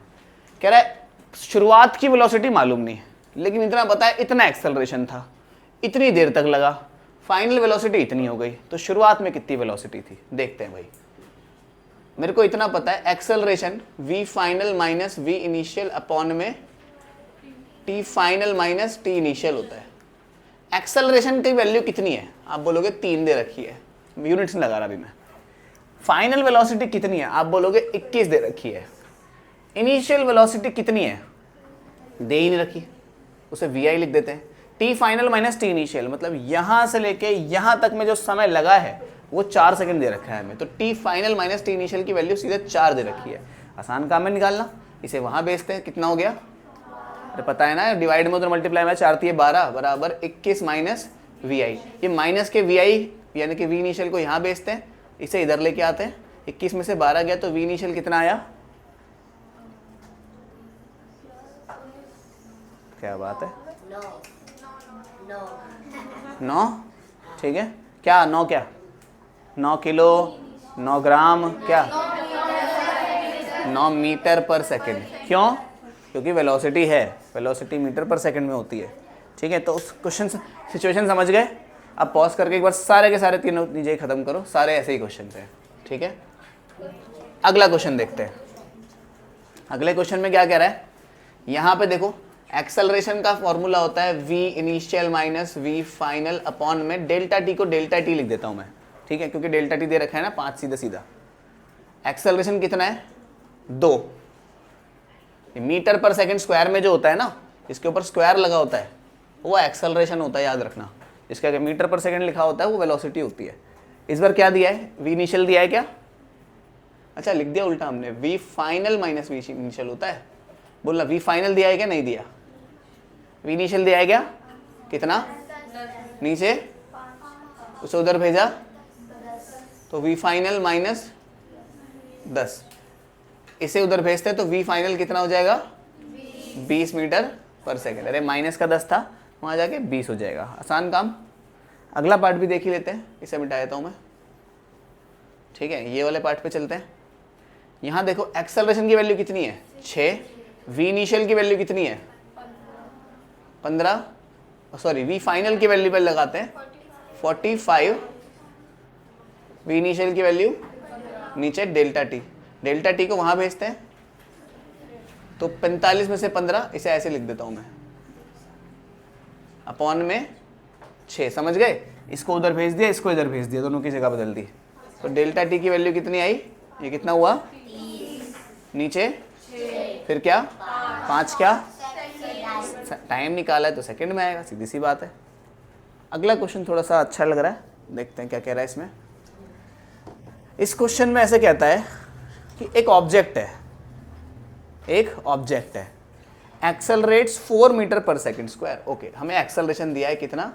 कह रहा है शुरुआत की वेलोसिटी मालूम नहीं है, लेकिन इतना पता है इतना एक्सेलरेशन था, इतनी देर तक लगा, फाइनल वेलोसिटी इतनी हो गई। तो शुरुआत में कितनी वेलोसिटी थी देखते हैं भाई। मेरे को इतना पता है acceleration V final minus V initial upon में T final minus T initial होता है। एक्सेलरेशन की वैल्यू कितनी है? आप बोलोगे 3 दे रखी है, यूनिट्स नहीं लगा रहा अभी मैं। फाइनल वेलोसिटी कितनी है? आप बोलोगे 21 दे रखी है। इनिशियल वेलोसिटी कितनी है? दे ही नहीं रखी, उसे Vi लिख देते हैं। T final minus T initial, मतलब यहां से लेके यहां तक में जो समय लगा है वो 4 सेकंड दे रखा है हमें। तो T final minus T initial की वैल्यू सीधे 4 दे रखी है। आसान काम है निकालना। इसे वहां बेचते हैं, कितना हो गया? अरे पता है ना, डिवाइड में उधर मल्टीप्लाई में 4 × 12 बराबर 21 माइनस Vi। ये माइनस के Vi यानी कि V इनिशियल को यहाँ बेचते हैं, इसे इधर लेके आते हैं। 21 में से 12 गया तो V इनिशियल कितना आया? क्या बात है, 9, ठीक है। क्या 9 क्या 9 किलो, 9 ग्राम, क्या 9 मीटर पर सेकंड। क्यों? क्योंकि वेलोसिटी है, वेलोसिटी मीटर पर सेकंड में होती है, ठीक है। तो उस क्वेश्चन सिचुएशन समझ गए। अब पॉज करके एक बार सारे के सारे तीनों नीचे खत्म करो, सारे ऐसे ही क्वेश्चन थे, ठीक है। अगला क्वेश्चन देखते हैं। अगले क्वेश्चन में क्या कह रहा है, यहाँ पे देखो एक्सेलरेशन का फॉर्मूला होता है v initial minus v final upon में डेल्टा टी को डेल्टा टी लिख देता हूँ मैं, ठीक है, क्योंकि डेल्टा टी दे रखा है ना 5 सीधा सीधा। एक्सेलरेशन कितना है 2 मीटर पर सेकंड स्क्वायर में जो होता है ना, इसके ऊपर स्क्वायर लगा होता है वो एक्सेलरेशन होता है, याद रखना। इसका क्या मीटर पर सेकंड लिखा होता है वो वेलोसिटी होती है। इस बार क्या दिया है, v इनिशियल दिया है क्या, अच्छा लिख दिया उल्टा हमने, v final minus v initial होता है। बोलना v फाइनल दिया है क्या, नहीं दिया, v इनिशियल दिया है क्या, कितना नीचे, उसे उधर भेजा तो v फाइनल माइनस 10, इसे उधर भेजते तो v फाइनल कितना हो जाएगा 20 मीटर पर सेकेंड। अरे माइनस का 10 था, वहाँ जाके 20 हो जाएगा, आसान काम। अगला पार्ट भी देख ही लेते हैं, इसे मिटा देता हूँ मैं, ठीक है। ये वाले पार्ट पे चलते हैं। यहाँ देखो एक्सेलरेशन की वैल्यू कितनी है 6, v इनिशियल की वैल्यू कितनी है 15, सॉरी v फाइनल की वैल्यू पे लगाते हैं 45, v इनिशियल की वैल्यू नीचे डेल्टा टी, डेल्टा टी को वहाँ भेजते हैं तो 45 में से 15, इसे ऐसे लिख देता हूँ मैं अपॉन में 6, समझ गए। इसको उधर भेज दिया, इसको इधर भेज दिया, दोनों की जगह बदल दी, तो डेल्टा टी की वैल्यू कितनी आई, ये कितना हुआ 30, नीचे फिर क्या 5, क्या टाइम निकाला है तो सेकंड में आएगा, सीधी सी बात है। अगला क्वेश्चन थोड़ा सा अच्छा लग रहा है, देखते हैं क्या कह रहा है इसमें। इस क्वेश्चन में ऐसे कहता है कि एक ऑब्जेक्ट है, एक ऑब्जेक्ट है, accelerates 4 metre per second square. Okay, हमें एक्सेलरेशन दिया है कितना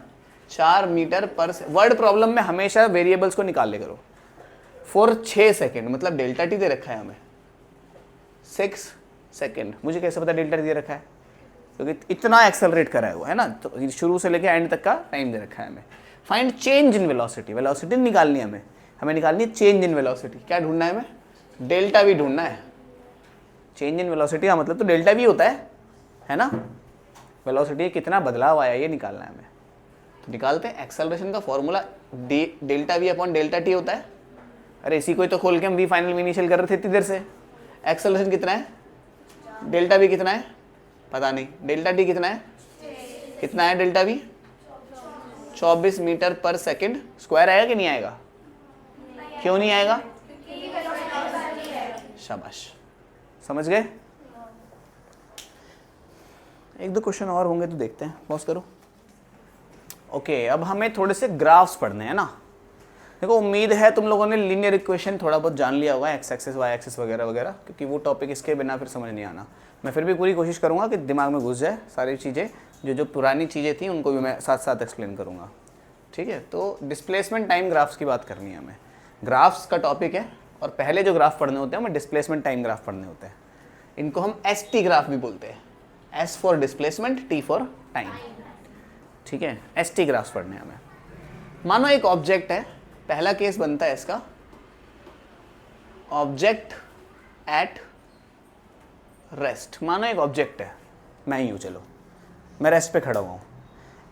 4 मीटर पर वर्ड प्रॉब्लम में हमेशा वेरिएबल्स को निकाल ले करो। 6 सेकंड मतलब डेल्टा टी दे रखा है हमें 6 सेकंड। मुझे कैसे पता डेल्टा टी दे रखा है, क्योंकि इतना एक्सेलरेट करा है वो, है ना, तो शुरू से लेकर एंड तक का टाइम दे रखा है हमें। Find change in velocity, velocity निकालनी है हमें निकालनी है चेंज इन वेलोसिटी। क्या ढूंढना है हमें, डेल्टा वी ढूंढना है। चेंज इन वेलोसिटी का मतलब तो डेल्टा वी होता है ना, वेलोसिटी कितना बदलाव आया ये निकालना है हमें। तो निकालते हैं। एक्सेलरेशन का formula delta we upon delta T होता है। अरे इसी को तो खोल के हम वी फाइनल वी इनिशियल कर रहे थे इतनी देर से। एक्सेलरेशन कितना है, डेल्टा वी कितना है पता नहीं, डेल्टा टी कितना है, कितना है delta we 24 metre per second square आएगा कि नहीं आएगा, क्यों नहीं आएगा, शाबाश, समझ गए। एक दो क्वेश्चन और होंगे तो देखते हैं, पॉज करो। ओके, अब हमें थोड़े से ग्राफ्स पढ़ने हैं ना। देखो उम्मीद है तुम लोगों ने लीनियर इक्वेशन थोड़ा बहुत जान लिया होगा, एक्स एक्सिस वाई एक्सिस वगैरह वगैरह, क्योंकि वो टॉपिक इसके बिना फिर समझ नहीं आना। मैं फिर भी पूरी कोशिश करूंगा कि दिमाग में घुस जाए सारी चीज़ें, जो पुरानी चीज़ें थी उनको भी मैं साथ साथ एक्सप्लेन करूँगा, ठीक है। तो डिस्प्लेसमेंट टाइम ग्राफ्स की बात करनी है हमें, ग्राफ्स का टॉपिक है, और पहले जो ग्राफ पढ़ने होते हैं हमें डिस्प्लेसमेंट टाइम ग्राफ पढ़ने होते हैं। इनको हम ST ग्राफ भी बोलते हैं, S for displacement, T for time, ठीक है। ST ग्राफ्स पढ़ने हमें। मानो एक ऑब्जेक्ट है, पहला केस बनता है इसका, ऑब्जेक्ट एट रेस्ट। मानो एक ऑब्जेक्ट है, मैं ही हूँ, चलो मैं रेस्ट पे खड़ा हुआ हूँ,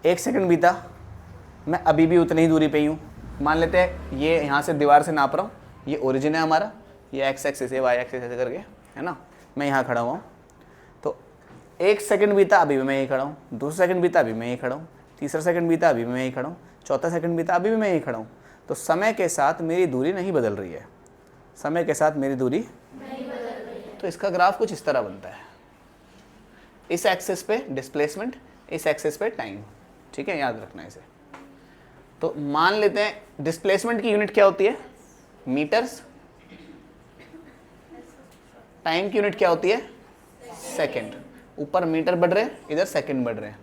1 सेकंड बीता, मैं अभी भी उतनी ही दूरी पे ही हूँ। मान लेते हैं ये यहाँ से दीवार से नाप रहा हूँ, ये ओरिजिन है हमारा, ये एक्स एक्सिस है, वाई एक्सिस ऐसे करके, है ना, मैं यहाँ खड़ा हुआ हूँ। तो 1 सेकंड बीता, अभी भी मैं यहीं खड़ा हूँ, दूसरा सेकंड बीता, अभी मैं यहीं खड़ा हूँ, तीसरा सेकंड बीता, अभी भी मैं यहीं खड़ा हूँ, चौथा सेकंड बीता, अभी भी मैं यहीं खड़ा हूँ। तो समय के साथ मेरी दूरी नहीं बदल रही है, समय के साथ मेरी दूरी नहीं बदल रही है। तो इसका ग्राफ कुछ इस तरह बनता है, इस एक्सिस पे डिस्प्लेसमेंट, इस एक्सिस पे टाइम, ठीक है, याद रखना इसे। तो मान लेते हैं डिस्प्लेसमेंट की यूनिट क्या होती है, मीटर्स, टाइम की यूनिट क्या होती है, सेकंड। ऊपर मीटर बढ़ रहे हैं, इधर सेकंड बढ़ रहे हैं,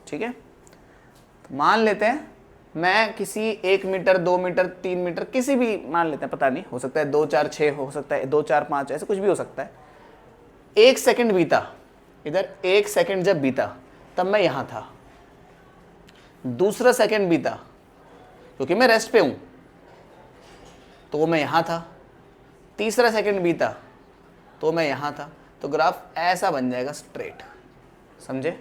ठीक है। तो मान लेते हैं मैं किसी 1 मीटर 2 मीटर 3 मीटर किसी भी मान लेते हैं, पता नहीं, हो सकता है 2 4 6 हो सकता है 2 4 5, ऐसे कुछ भी हो सकता है। 1 सेकंड बीता, इधर 1 सेकंड जब बीता तब मैं यहाँ था, दूसरा सेकंड बीता, क्योंकि मैं रेस्ट पे हूं तो मैं यहां था, तीसरा सेकंड बीता तो मैं यहां था, तो ग्राफ ऐसा बन जाएगा स्ट्रेट। समझे?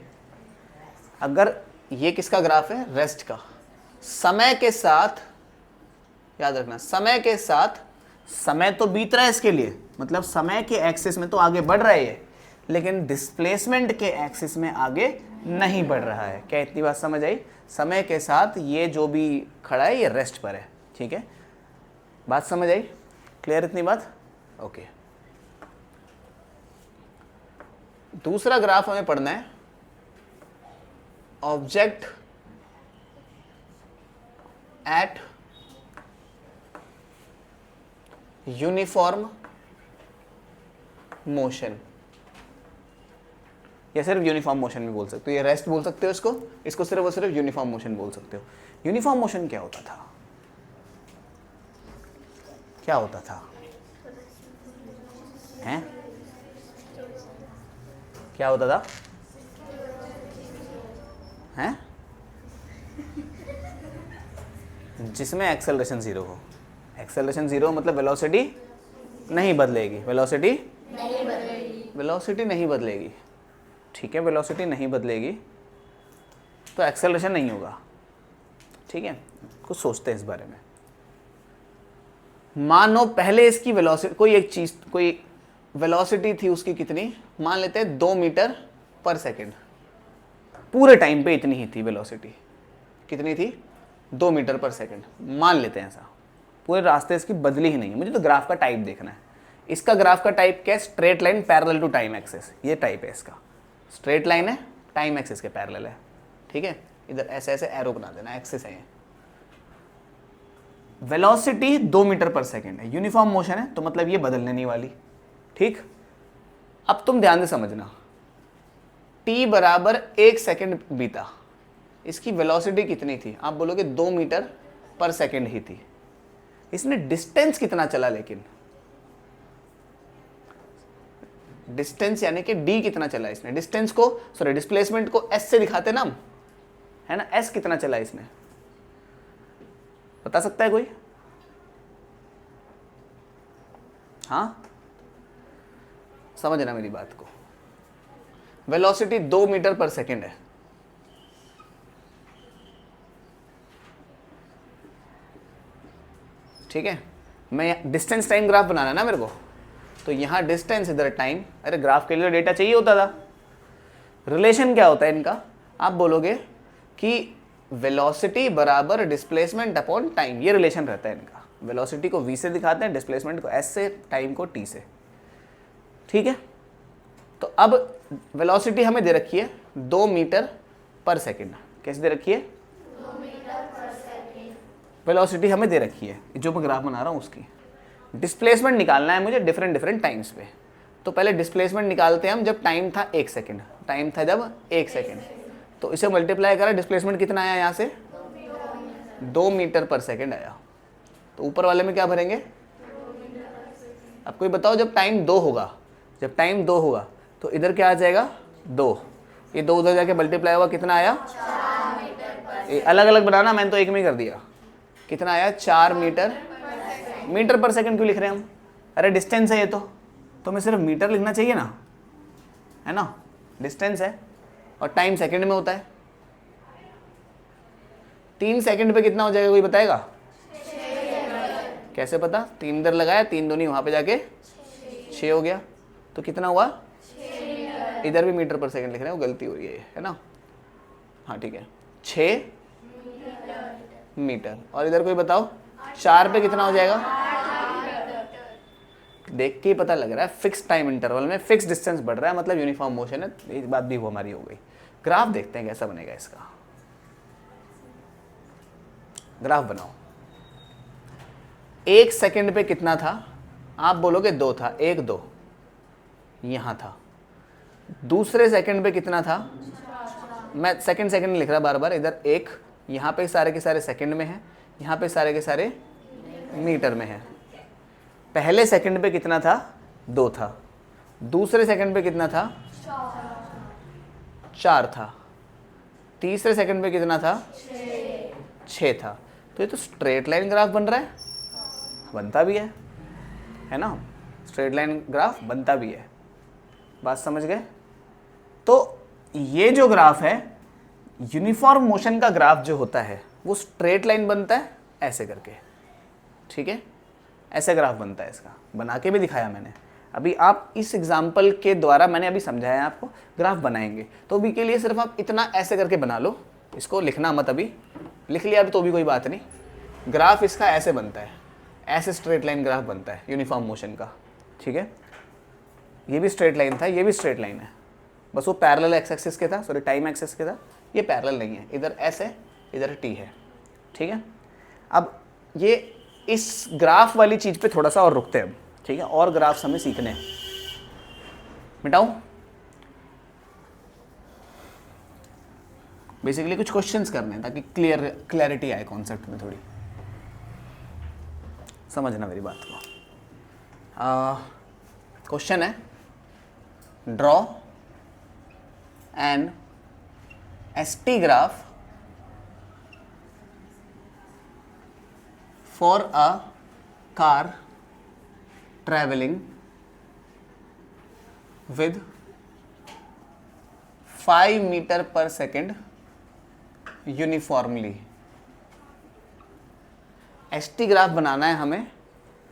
अगर ये किसका ग्राफ है? रेस्ट का। समय के साथ याद रखना, समय के साथ समय तो बीत रहा है इसके लिए, मतलब समय के एक्सिस में तो आगे बढ़ रहा है ये, लेकिन डिस्प्लेसमेंट के एक्सिस में आगे नहीं बढ़ रहा है। क्या इतनी बात समझ आई? समय के साथ ये जो भी खड़ा है ये रेस्ट पर है। ठीक है, बात समझ आई? क्लियर इतनी बात? ओके। दूसरा ग्राफ हमें पढ़ना है ऑब्जेक्ट एट यूनिफॉर्म मोशन, या सिर्फ यूनिफॉर्म मोशन भी बोल सकते हो, ये रेस्ट बोल सकते हो इसको सिर्फ और सिर्फ यूनिफॉर्म मोशन बोल सकते हो। यूनिफॉर्म मोशन क्या होता था? क्या होता था? हैं? क्या होता था? हैं? जिसमें एक्सेलरेशन जीरो हो। एक्सेलरेशन जीरो मतलब वेलोसिटी नहीं बदलेगी, वेलोसिटी नहीं बदलेगी। ठीक है, वेलोसिटी नहीं बदलेगी तो एक्सेलरेशन नहीं होगा। ठीक है, कुछ सोचते हैं इस बारे में। मानो पहले इसकी वेलोसिटी, कोई एक चीज, कोई वेलोसिटी थी उसकी कितनी, मान लेते हैं 2 मीटर पर सेकेंड, पूरे टाइम पे इतनी ही थी वेलोसिटी। कितनी थी? 2 मीटर पर सेकेंड, मान लेते हैं ऐसा। पूरे रास्ते इसकी बदली ही नहीं है। मुझे तो ग्राफ का टाइप देखना है। इसका ग्राफ का टाइप क्या है? Straight line parallel to time axis, ये टाइप है इसका। स्ट्रेट लाइन है, टाइम एक्सिस के पैरेलल है। ठीक है, इधर ऐसे ऐसे एरो बना देना, एक्सिस है ये। वेलोसिटी 2 मीटर पर सेकेंड है, यूनिफॉर्म मोशन है, तो मतलब ये बदलने नहीं वाली। ठीक, अब तुम ध्यान से समझना, t बराबर 1 सेकेंड बीता, इसकी वेलोसिटी कितनी थी? आप बोलोगे 2 मीटर पर सेकेंड ही थी। इसने डिस्टेंस कितना चला? लेकिन डिस्टेंस यानी कि d कितना चला इसने? डिस्टेंस को, सॉरी डिस्प्लेसमेंट को s से दिखाते ना हम, है ना? s कितना चला इसने? बता सकता है कोई? हाँ, समझना मेरी बात को। वेलोसिटी 2 मीटर पर सेकेंड है। ठीक है, मैं डिस्टेंस टाइम ग्राफ बनाना है ना मेरे को, तो यहां डिस्टेंस, इधर टाइम। अरे ग्राफ के लिए डेटा चाहिए होता था। रिलेशन क्या होता है इनका? आप बोलोगे कि वेलोसिटी बराबर डिस्प्लेसमेंट अपॉन टाइम, ये रिलेशन रहता है इनका। वेलोसिटी को v से दिखाते हैं, डिस्प्लेसमेंट को s से, टाइम को t से। ठीक है, तो अब वेलोसिटी हमें दे रखी है 2 मीटर पर सेकेंड। कैसे दे रखी है? 2 मीटर पर सेकेंड। वेलोसिटी हमें दे रखी है, जो मैं ग्राफ बना रहा हूँ उसकी। डिस्प्लेसमेंट निकालना है मुझे डिफरेंट टाइम्स पे। तो पहले डिस्प्लेसमेंट निकालते हैं हम जब टाइम था 1 सेकेंड। टाइम था जब 1 सेकेंड, तो इसे मल्टीप्लाई करा, डिस्प्लेसमेंट कितना आया यहाँ से? 2 मीटर पर सेकेंड आया। तो ऊपर वाले में क्या भरेंगे? अब कोई बताओ, जब टाइम 2 होगा, जब टाइम 2 होगा तो इधर क्या आ जाएगा? 2। ये 2 उधर जाके मल्टीप्लाई हुआ, कितना आया? 4 मीटर पर। अलग अलग बनाना, मैंने तो एक में ही कर दिया। कितना आया? 4 मीटर। मीटर पर सेकंड क्यों लिख रहे हैं हम? अरे डिस्टेंस है ये तो मैं सिर्फ मीटर लिखना चाहिए ना, है ना? डिस्टेंस है और टाइम सेकंड में होता है। 3 सेकंड पे कितना हो जाएगा, कोई बताएगा? 6। कैसे पता? 3 इधर लगाया, 3 दूनी वहां पे जाके 6 हो गया। तो कितना हुआ? 6। इधर भी मीटर पर सेकंड लिख रहे हैं, वो गलती हो रही है ना? हाँ ठीक है, 6 मीटर। और इधर कोई बताओ 4 पे कितना हो जाएगा? देख के ही पता लग रहा है फिक्स टाइम इंटरवल में फिक्स डिस्टेंस बढ़ रहा है, मतलब यूनिफॉर्म मोशन है। ये बात भी वो हमारी हो गई। ग्राफ देखते हैं कैसा बनेगा इसका। ग्राफ बनाओ। 1 सेकंड पे कितना था? आप बोलोगे 2 था, 1 2 यहां था। दूसरे सेकंड पे कितना था? मैं सेकंड लिख रहा बार बार। इधर 1, यहाँ पे सारे के सारे सेकंड में है, यहाँ पे सारे के सारे मीटर में है। पहले सेकंड पे कितना था? 2 था। दूसरे सेकंड पे कितना था? 4 था। तीसरे सेकंड पे कितना था? 6 था। तो ये तो स्ट्रेट लाइन ग्राफ बन रहा है, बनता भी है ना, स्ट्रेट लाइन ग्राफ बनता भी है। बात समझ गए? तो ये जो ग्राफ है, यूनिफॉर्म मोशन का ग्राफ जो होता है वो स्ट्रेट लाइन बनता है ऐसे करके, ठीक है, ऐसे ग्राफ बनता है। इसका बना के भी दिखाया मैंने अभी। आप इस एग्जाम्पल के द्वारा मैंने अभी समझाया आपको, ग्राफ बनाएंगे तो अभी के लिए सिर्फ आप इतना ऐसे करके बना लो, इसको लिखना मत। अभी लिख लिया अभी तो भी कोई बात नहीं। ग्राफ इसका ऐसे बनता है, ऐसे स्ट्रेट लाइन ग्राफ बनता है यूनिफॉर्म मोशन का, ठीक है। ये भी स्ट्रेट लाइन था, ये भी स्ट्रेट लाइन है, बस वो पैरेलल एक्स एक्सिस के था, सॉरी टाइम एक्सिस के था, ये पैरेलल नहीं है, इधर एस है इधर टी है, ठीक है। अब ये इस ग्राफ वाली चीज पे थोड़ा सा और रुकते हैं अब, ठीक है, और ग्राफ्स हमें सीखने हैं। मिटाऊं? बेसिकली कुछ क्वेश्चंस करने हैं ताकि क्लैरिटी आए कॉन्सेप्ट में, थोड़ी समझना मेरी बात को। क्वेश्चन है, draw an ST graph for a car traveling with 5 meter per second uniformly। ST graph बनाना है हमें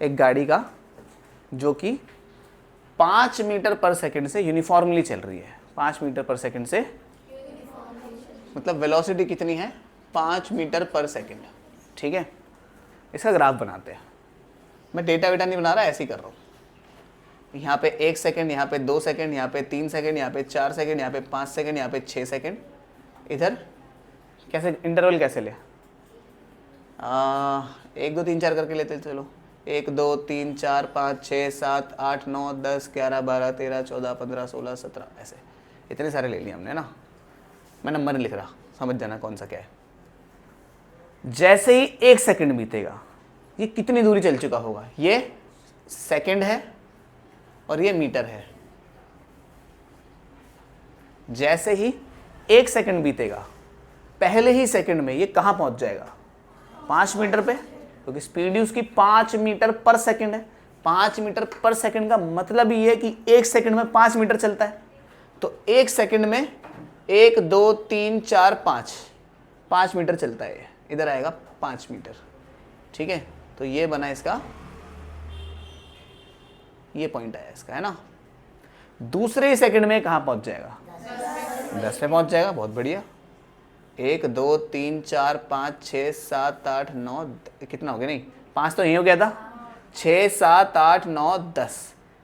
एक गाड़ी का जो कि 5 मीटर पर सेकंड से यूनिफॉर्मली चल रही है। 5 मीटर पर सेकंड से मतलब वेलोसिटी कितनी है? 5 मीटर पर सेकंड, ठीक है। इसका ग्राफ बनाते हैं। मैं डेटा वेटा नहीं बना रहा, ऐसे ही कर रहा हूँ। यहाँ पे 1 सेकंड, यहाँ पे 2 सेकंड, यहाँ पे 3 सेकंड, यहाँ पे 4 सेकंड, यहाँ पे 5 सेकंड, यहाँ पे 6 सेकंड। इधर कैसे इंटरवल कैसे ले? 1 2 3 4 करके लेते चलो। 1 2 3 4 5 6 7 8 9 10 11 12 13 14 15 16 17 ऐसे इतने सारे ले लिए हमने ना। मैं नंबर नहीं लिख रहा, समझ जाना कौन सा क्या है। जैसे ही 1 सेकंड बीतेगा ये कितनी दूरी चल चुका होगा? ये सेकंड है और ये मीटर है। जैसे ही 1 सेकंड बीतेगा पहले ही सेकंड में ये कहां पहुंच जाएगा? 5 मीटर पे, क्योंकि स्पीड ही उसकी 5 मीटर पर सेकंड है। 5 मीटर पर सेकंड का मतलब ये है कि 1 सेकंड में 5 मीटर चलता है। तो 1 सेकंड में 1 2 3 4 5 मीटर चलता है। इधर आएगा 5 मीटर, ठीक है। तो ये बना इसका, ये पॉइंट आया इसका, है ना। दूसरे सेकंड में कहां पहुंच जाएगा? 10 पे पहुंच जाएगा। बहुत बढ़िया। 1 2 3 4 5 6 7 8 9 कितना हो गया? नहीं 5 तो यही हो गया था। 6 7 8 9 10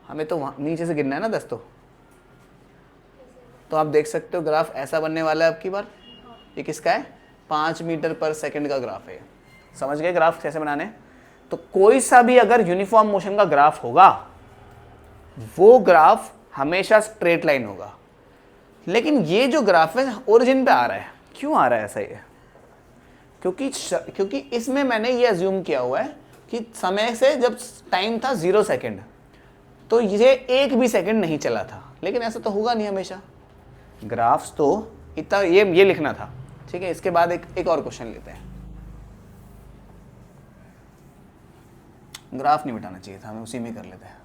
हमें तो वहां नीचे से गिरना है ना 10 तो आप देख सकते हो ग्राफ ऐसा बनने वाला है आपकी बार। ये किसका है? 5 मीटर पर सेकंड का ग्राफ है। समझ गए ग्राफ कैसे बनाने? तो कोई सा भी अगर यूनिफॉर्म मोशन का ग्राफ होगा वो ग्राफ हमेशा स्ट्रेट लाइन होगा। लेकिन ये जो ग्राफ है ओरिजिन पे आ रहा है। क्यों आ रहा है ऐसा? ये क्योंकि इसमें मैंने ये अज्यूम किया हुआ है कि समय से जब टाइम था 0 सेकंड तो ये 1 भी सेकंड नहीं चला था। लेकिन ऐसा तो होगा नहीं हमेशा। ग्राफ्स तो इतना ये लिखना था, ठीक है। इसके बाद एक और क्वेश्चन लेते हैं। ग्राफ नहीं मिटाना चाहिए था हमें, उसी में कर लेते हैं।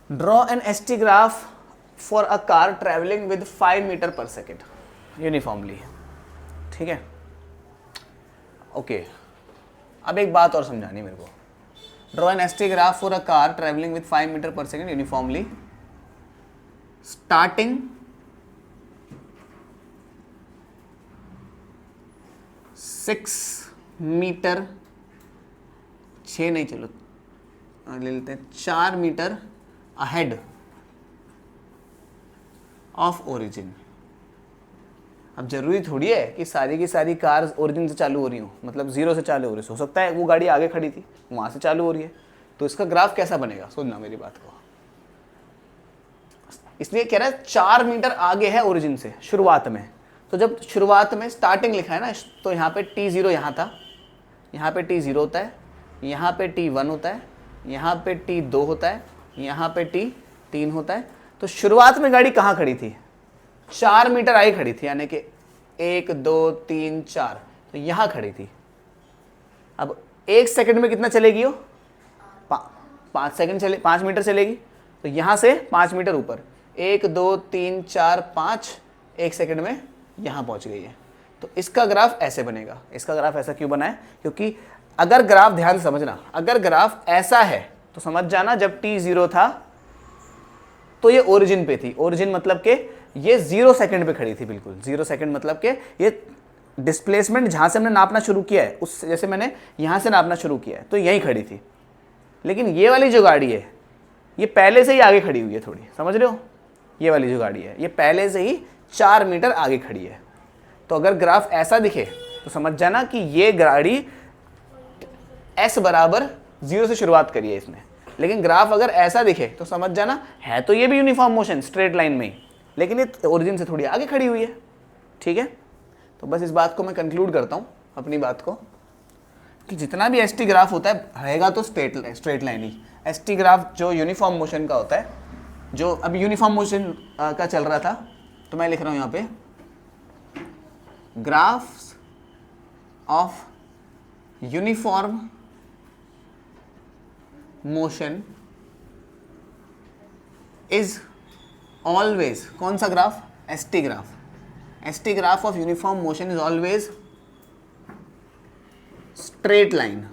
Draw an ST graph for a car travelling with 5 metre per second uniformly, ठीक है। ओके, अब एक बात और समझानी मेरे को। Draw an ST graph for a car travelling with 5 metre per second uniformly starting 6 metre 6 नहीं, चलो ले लेते हैं 4 मीटर अहेड ऑफ ओरिजिन। अब जरूरी थोड़ी है कि सारी की सारी कार्स ओरिजिन से चालू हो रही हो, मतलब 0 से चालू हो रही हो सकता है वो गाड़ी आगे खड़ी थी वहां से चालू हो रही है। तो इसका ग्राफ कैसा बनेगा? सुनना मेरी बात को। इसलिए कह रहा है 4 मीटर आगे है ओरिजिन से शुरुआत में। तो जब शुरुआत में स्टार्टिंग लिखा है ना, तो यहाँ पे T0 यहाँ था, यहाँ पे T0 होता है, यहाँ पे T1 होता है, यहाँ पे T2 होता है, यहाँ पे T3 होता है। तो शुरुआत में गाड़ी कहाँ खड़ी थी? 4 मीटर आगे खड़ी थी, यानी कि 1 2 3 4, तो यहां खड़ी थी। अब 1 सेकंड में कितना चलेगी वो? 5 सेकंड चले, 5 मीटर चलेगी। तो यहां से 5 मीटर ऊपर, 1 2 3 4 5, 1 सेकंड में यहां पहुंच गई है। तो इसका ग्राफ ऐसे बनेगा। इसका ग्राफ ऐसा क्यों बना है? क्योंकि अगर ग्राफ, ध्यान से समझना, अगर ग्राफ ऐसा है तो समझ जाना जब t 0 था तो ये ओरिजिन पे थी। ओरिजिन मतलब कि ये 0 सेकंड पे खड़ी थी, बिल्कुल 0 सेकंड, मतलब कि ये डिस्प्लेसमेंट जहां से हमने नापना शुरू किया है, उस जैसे मैंने यहां से नापना शुरू किया है तो यहीं खड़ी थी। लेकिन ये वाली जो गाड़ी है ये पहले से ही आगे खड़ी हुई है थोड़ी, समझ रहे हो? ये वाली जो गाड़ी है ये पहले से ही 4 मीटर आगे खड़ी है। तो अगर ग्राफ ऐसा दिखे तो समझ जाना कि ये गाड़ी s बराबर 0 से शुरुआत करी है इसने। लेकिन ग्राफ अगर ऐसा दिखे तो समझ जाना है तो ये भी यूनिफॉर्म मोशन स्ट्रेट लाइन में ही, लेकिन ये ओरिजिन से थोड़ी आगे खड़ी हुई है। ठीक है, तो बस इस बात को मैं कंक्लूड करता हूँ अपनी बात को, कि जितना भी एस टी ग्राफ होता है रहेगा तो स्ट्रेट लाइन ही। एस टी ग्राफ जो यूनिफॉर्म मोशन का होता है, जो अभी यूनिफॉर्म मोशन का चल रहा था, तो मैं लिख रहा हूँ यहाँ पे graphs of uniform motion is always, कौन सा graph? S T graph. S T graph of uniform motion is always straight line.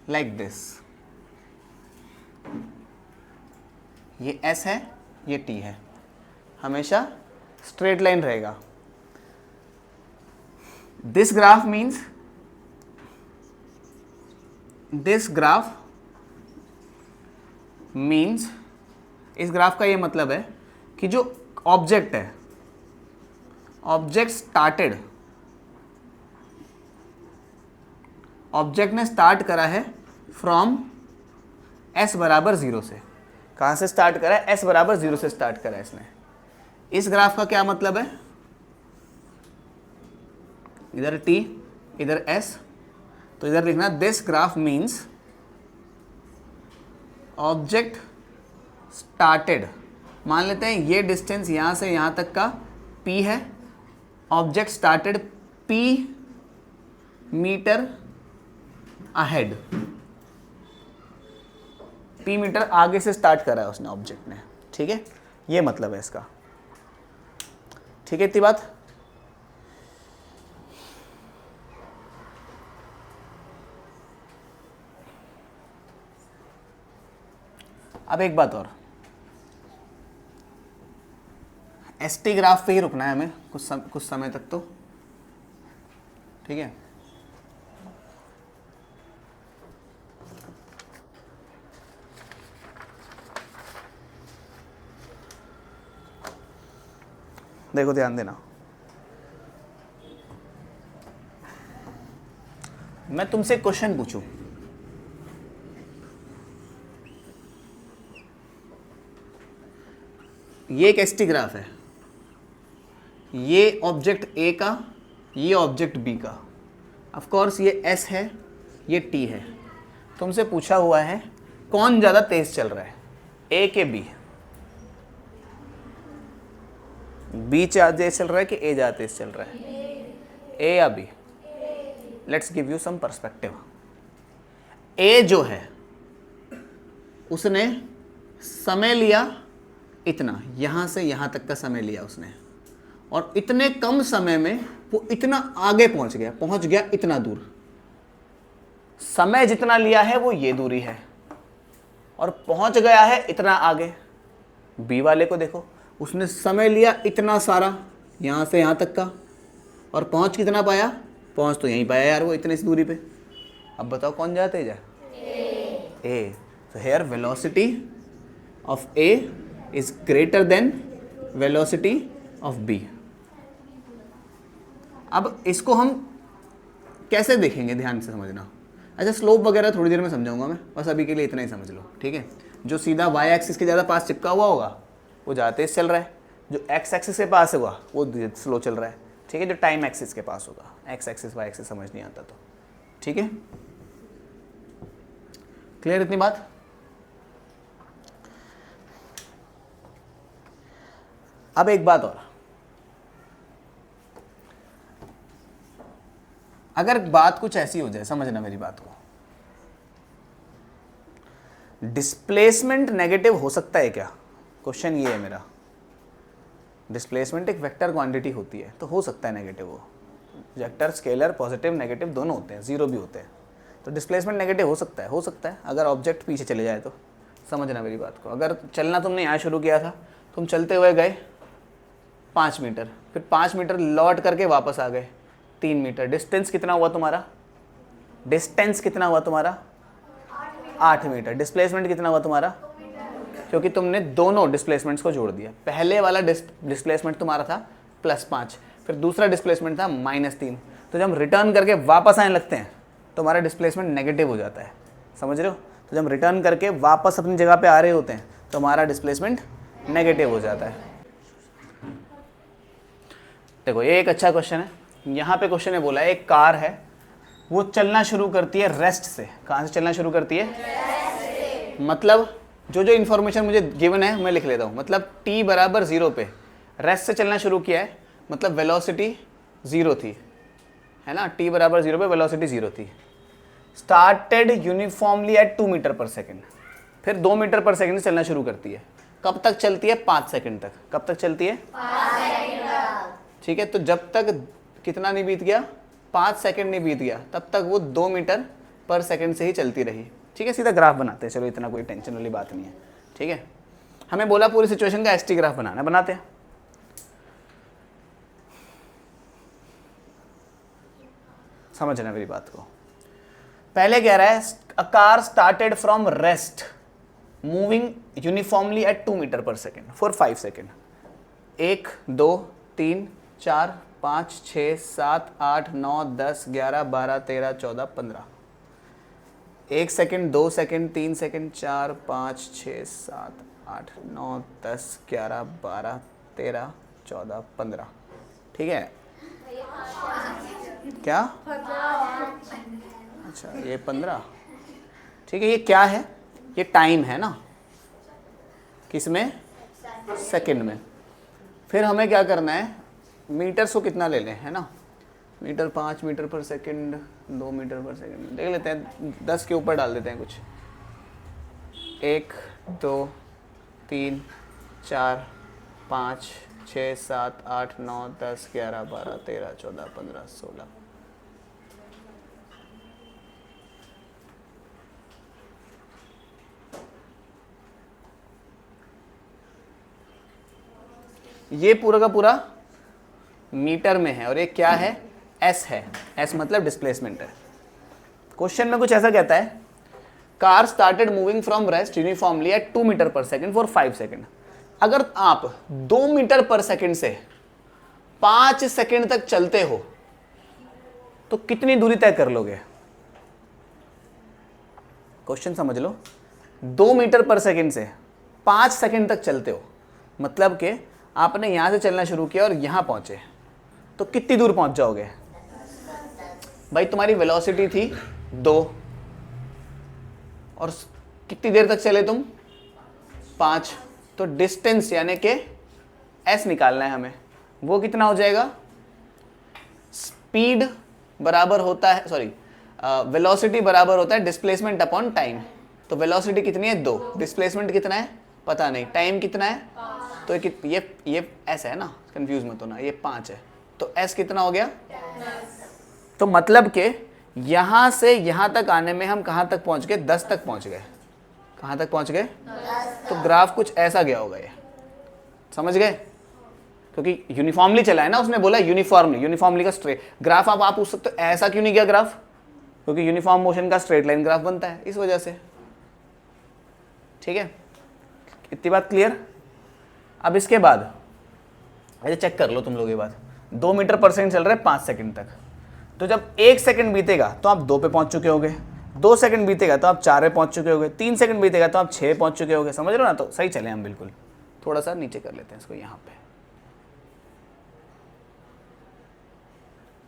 Like this. ये S है, ये T है, हमेशा स्ट्रेट लाइन रहेगा। This graph means, this graph means, इस graph का ये मतलब है कि जो ऑब्जेक्ट है, ऑब्जेक्ट स्टार्टेड, ऑब्जेक्ट ने स्टार्ट करा है फ्रॉम s बराबर 0 से। कहाँ से स्टार्ट करा है? s बराबर 0 से स्टार्ट करा है इसने। इस ग्राफ का क्या मतलब है? इधर t, इधर s, तो इधर लिखना this graph means object started, मान लेते हैं ये डिस्टेंस यहां से यहां तक का p है, object started p metre ahead, p metre आगे से स्टार्ट करा है उसने ऑब्जेक्ट ने। ठीक है, ये मतलब है इसका। ठीक है, इतनी बात। अब एक बात और, एस टी ग्राफ पे ही रुकना है हमें कुछ समय तक तो। ठीक है, देखो ध्यान देना, मैं तुमसे क्वेश्चन पूछूं, ये एक एस टी ग्राफ है, ये ऑब्जेक्ट A का, ये ऑब्जेक्ट B का, ऑफ कोर्स ये S है, ये T है। तुमसे पूछा हुआ है कौन ज़्यादा तेज चल रहा है, A के B? B ज़्यादा तेज चल रहा है कि A ज़्यादा तेज चल रहा है? A या B? Let's give you some perspective. A जो है उसने समय लिया इतना, यहाँ से यहाँ तक का समय लिया उसने, और इतने कम समय में वो इतना आगे पहुँच गया इतना दूर। समय जितना लिया है वो ये दूरी है, और पहुँच गया है इतना आगे। बी वाले को देखो, उसने समय लिया इतना सारा यहाँ से यहाँ तक का, और पहुँच कितना पाया? पहुँच तो यहीं पाया यार वो, इतनी सी दूरी पे। अब बताओ कौन ज़्यादा तेज है? ए। So here velocity of A is greater than velocity of B. अब इसको हम कैसे देखेंगे, ध्यान से समझना। अच्छा, स्लोप वगैरह थोड़ी देर में समझाऊंगा मैं, बस अभी के लिए इतना ही समझ लो। ठीक है, जो सीधा y एक्सिस के ज़्यादा पास चिपका हुआ होगा वो ज़्यादा तेज चल रहा है, जो x एक्सिस के पास होगा वो स्लो चल रहा है। ठीक है, जो टाइम एक्सिस के पास होगा, x एक्सिस y एक्सिस समझ नहीं आता तो। ठीक है, क्लियर इतनी बात? अब एक बात और, अगर बात कुछ ऐसी हो जाए, समझना मेरी बात को, डिस्प्लेसमेंट नेगेटिव हो सकता है क्या? क्वेश्चन ये है मेरा। डिस्प्लेसमेंट एक वेक्टर क्वांटिटी होती है, तो हो सकता है नेगेटिव हो। वेक्टर स्केलर पॉजिटिव नेगेटिव दोनों होते हैं, जीरो भी होते हैं, तो डिस्प्लेसमेंट नेगेटिव हो सकता है अगर ऑब्जेक्ट पीछे चले जाए तो। समझना मेरी बात को, अगर चलना तुमने यहाँ शुरू किया था, तुम चलते हुए गए 5 मीटर, फिर 5 मीटर लौट करके वापस आ गए 3 मीटर, डिस्टेंस कितना हुआ तुम्हारा? 8 मीटर। डिस्प्लेसमेंट कितना हुआ तुम्हारा? क्योंकि तुमने दोनों डिस्प्लेसमेंट्स को जोड़ दिया। पहले वाला डिस्प्लेसमेंट तुम्हारा था +5, फिर दूसरा डिस्प्लेसमेंट था -3। तो जब हम रिटर्न करके वापस आने लगते हैं तो हमारा डिस्प्लेसमेंट नेगेटिव हो जाता है, समझ रहे हो? तो जब हम रिटर्न करके वापस अपनी जगह पे आ रहे होते हैं तो हमारा डिस्प्लेसमेंट नेगेटिव हो जाता है। देखो ये एक अच्छा क्वेश्चन है। यहाँ पे क्वेश्चन ने बोला है एक कार है, वो चलना शुरू करती है रेस्ट से। कहाँ से चलना शुरू करती है? मतलब जो इन्फॉर्मेशन मुझे गिवन है मैं लिख लेता हूँ। मतलब t बराबर 0 पे रेस्ट से चलना शुरू किया है, मतलब वेलोसिटी 0 थी, है ना? t बराबर 0 पे वेलोसिटी 0 थी। Started uniformly at 2 metre per second, फिर 2 मीटर पर सेकेंड से चलना शुरू करती है। कब तक चलती है? 5 सेकेंड तक। कब तक चलती है? 5 सेकेंड। ठीक है, तो जब तक कितना नहीं बीत गया? 5 सेकेंड नहीं बीत गया, तब तक वो 2 मीटर पर सेकेंड से ही चलती रही। ठीक है, सीधा ग्राफ बनाते हैं, चलो इतना कोई टेंशन वाली बात नहीं है। ठीक है, हमें बोला पूरी सिचुएशन का एसटी ग्राफ बनाना, बनाते हैं। समझना मेरी बात को। पहले कह रहा है a car started from rest moving uniformly at 2 metre per second for 5 second. 1 2 3 4 5 6 7 8 9 10 11 12 13 14 15। 1 second, 2 second, 3 second, 4 5 6 7 8 9 10 11 12 13 14 15। ठीक है, क्या? अच्छा ये 15। ठीक है, ये क्या है? ये टाइम है ना, किसमें? सेकंड में। फिर हमें क्या करना है? मीटर्स को कितना ले लें, है ना? Metre 5 metre per second, 2 metre per second देख लेते हैं, 10 के ऊपर डाल देते हैं कुछ। 1 2 3 4 5 6 7 8 9 10 11 12 13 14 15 16। ये पूरा का पूरा मीटर में है और ये क्या है? एस है। एस मतलब डिस्प्लेसमेंट है। क्वेश्चन में कुछ ऐसा कहता है car started moving from rest uniformly at 2 metre per second for 5 second. अगर आप 2 मीटर पर सेकेंड से 5 सेकेंड तक चलते हो तो कितनी दूरी तय कर लोगे? क्वेश्चन समझ लो। 2 मीटर पर सेकेंड से 5 सेकेंड तक चलते हो, मतलब कि आपने यहां से चलना शुरू किया और यहां पहुंचे तो कितनी दूर पहुंच जाओगे? भाई तुम्हारी वेलोसिटी थी 2 और कितनी देर तक चले तुम? 5। तो डिस्टेंस यानी कि एस निकालना है हमें, वो कितना हो जाएगा? स्पीड बराबर होता है, सॉरी वेलोसिटी बराबर होता है डिस्प्लेसमेंट अपॉन टाइम। तो वेलोसिटी कितनी है? 2। डिस्प्लेसमेंट कितना है? पता नहीं। टाइम कितना है? तो ये एस है ना, कंफ्यूज मत होना, ये 5 है। तो एस कितना हो गया? 10। तो मतलब कि यहां से यहां तक आने में हम कहां तक पहुंच गए? 10 तक पहुंच गए। कहां तक पहुंच गए? 10। तो ग्राफ कुछ ऐसा गया होगा, ये समझ गए? क्योंकि यूनिफॉर्मली चला है ना, उसने बोला यूनिफॉर्मली का स्ट्रेट ग्राफ। आप पूछ सकते हो ऐसा क्यों नहीं गया ग्राफ? क्योंकि यूनिफॉर्म मोशन का स्ट्रेट लाइन ग्राफ बनता है, इस वजह से। ठीक है, इतनी बात क्लियर? अब इसके बाद ऐसे चेक कर लो तुम लोग ये बात। 2 मीटर पर सेकेंड चल रहा है 5 सेकेंड तक, तो जब 1 सेकेंड बीतेगा तो आप 2 पे पहुंच चुके होगे, 2 सेकेंड बीतेगा तो आप 4 पे पहुंच चुके होगे, 3 सेकेंड बीतेगा तो आप 6 पे पहुंच चुके होगे। समझ रहे हो ना? तो सही चले हम बिल्कुल। थोड़ा सा नीचे कर लेते हैं इसको यहाँ पे,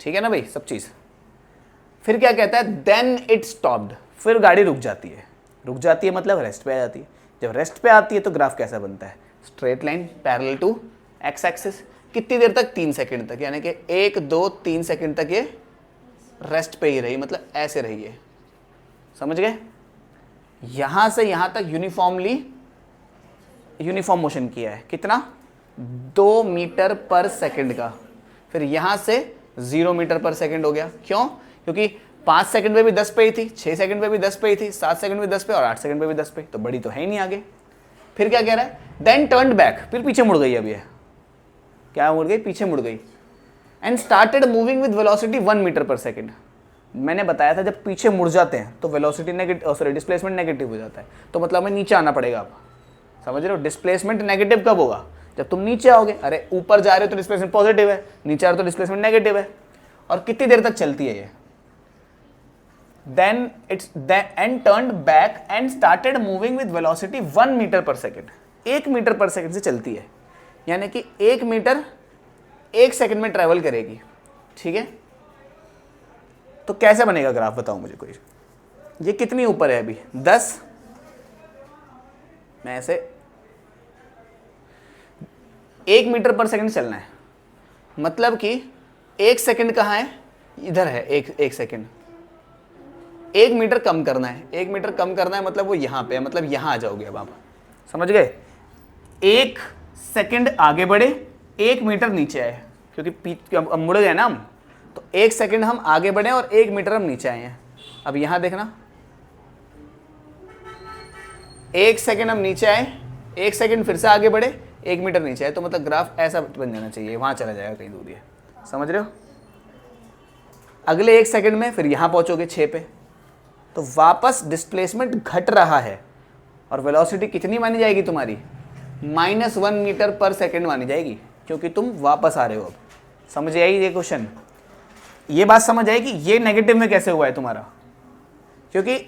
ठीक है ना भाई सब चीज। फिर क्या कहता है? Then it stopped. फिर गाड़ी रुक जाती है। रुक जाती है मतलब रेस्ट पे आ जाती है। जब रेस्ट पे आती है तो ग्राफ कैसा बनता है? Straight line parallel to X axis कितनी देर तक, 3 सेकंड तक, यानी कि 1 2 3 सेकंड तक ये रेस्ट पे ही रही, मतलब ऐसे रही है, समझ गए। यहां से यहां तक यूनिफॉर्म मोशन किया है, कितना, 2 मीटर पर सेकंड का। फिर यहां से 0 मीटर पर सेकंड हो गया, क्यों, क्योंकि 5 सेकंड पे भी 10 पे ही थी, 6 सेकंड पे भी 10 पे ही थी, 7 सेकंड पे 10 पे और 8 सेकंड पे भी 10 पे, तो बड़ी तो है ही नहीं आगे। फिर क्या कह रहा है, देन टर्न बैक, फिर पीछे मुड़ गई, अब ये क्या मुड़ गई, पीछे मुड़ गई, and started moving with velocity 1 metre per second. मैंने बताया था जब पीछे मुड़ जाते हैं तो velocity negative, sorry displacement negative हो जाता है, तो मतलब हमें नीचे आना पड़ेगा। आप समझ रहे हो, डिस्प्लेसमेंट नेगेटिव कब होगा, जब तुम नीचे आओगे। अरे ऊपर जा रहे हो तो डिस्प्लेसमेंट पॉजिटिव है, नीचे आ रहे हो तो डिस्प्लेसमेंट नेगेटिव है। और कितनी देर तक चलती है ये, then it's and turned back and started moving with velocity 1 metre per second. 1 metre per second से चलती है, यानी कि 1 मीटर 1 सेकंड में ट्रेवल करेगी, ठीक है। तो कैसे बनेगा ग्राफ, बताओ मुझे कोई। ये कितनी ऊपर है अभी, 10, मैं ऐसे 1 मीटर पर सेकंड चलना है, मतलब कि 1 सेकंड कहाँ है, इधर है, एक सेकंड। 1 मीटर कम करना है, 1 मीटर कम करना है, मतलब वो यहाँ पे है, मतलब यहाँ आ जाओगे अब आप, समझ गए। 1 सेकंड आगे बढ़े, 1 मीटर नीचे आए, क्योंकि अब मुड़ गए ना हम, तो 1 सेकंड हम आगे बढ़े और 1 मीटर हम नीचे आए हैं। अब यहाँ देखना, 1 सेकंड हम नीचे आए, 1 सेकंड फिर से आगे बढ़े, 1 मीटर नीचे आए, तो मतलब ग्राफ ऐसा बन जाना चाहिए, वहाँ चला जाएगा कहीं दूर, ये समझ रहे हो। अगले 1 सेकंड में फिर यहाँ पहुँचोगे 6 पे, तो वापस डिस्प्लेसमेंट घट रहा है और वेलोसिटी कितनी मानी जाएगी तुम्हारी, -1 मीटर पर सेकंड मानी जाएगी, क्योंकि तुम वापस आ रहे हो। अब समझ आई ये क्वेश्चन, ये बात समझ आई कि ये नेगेटिव में कैसे हुआ है तुम्हारा, क्योंकि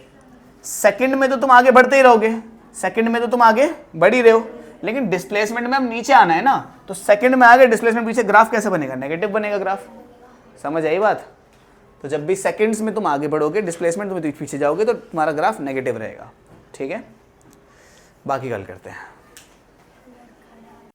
सेकंड में तो तुम आगे बढ़ते ही रहोगे, सेकंड में तो तुम आगे बढ़ ही रहे हो, लेकिन डिस्प्लेसमेंट में हम नीचे आना है ना, तो सेकंड में आगे डिस्प्लेसमेंट पीछे, ग्राफ कैसे बनेगा, नेगेटिव बनेगा ग्राफ। समझ आई बात। तो जब भी सेकंड्स में तुम आगे बढ़ोगे, डिस्प्लेसमेंट में पीछे जाओगे, तो तुम्हारा ग्राफ नेगेटिव रहेगा, ठीक है। बाकी कल करते हैं।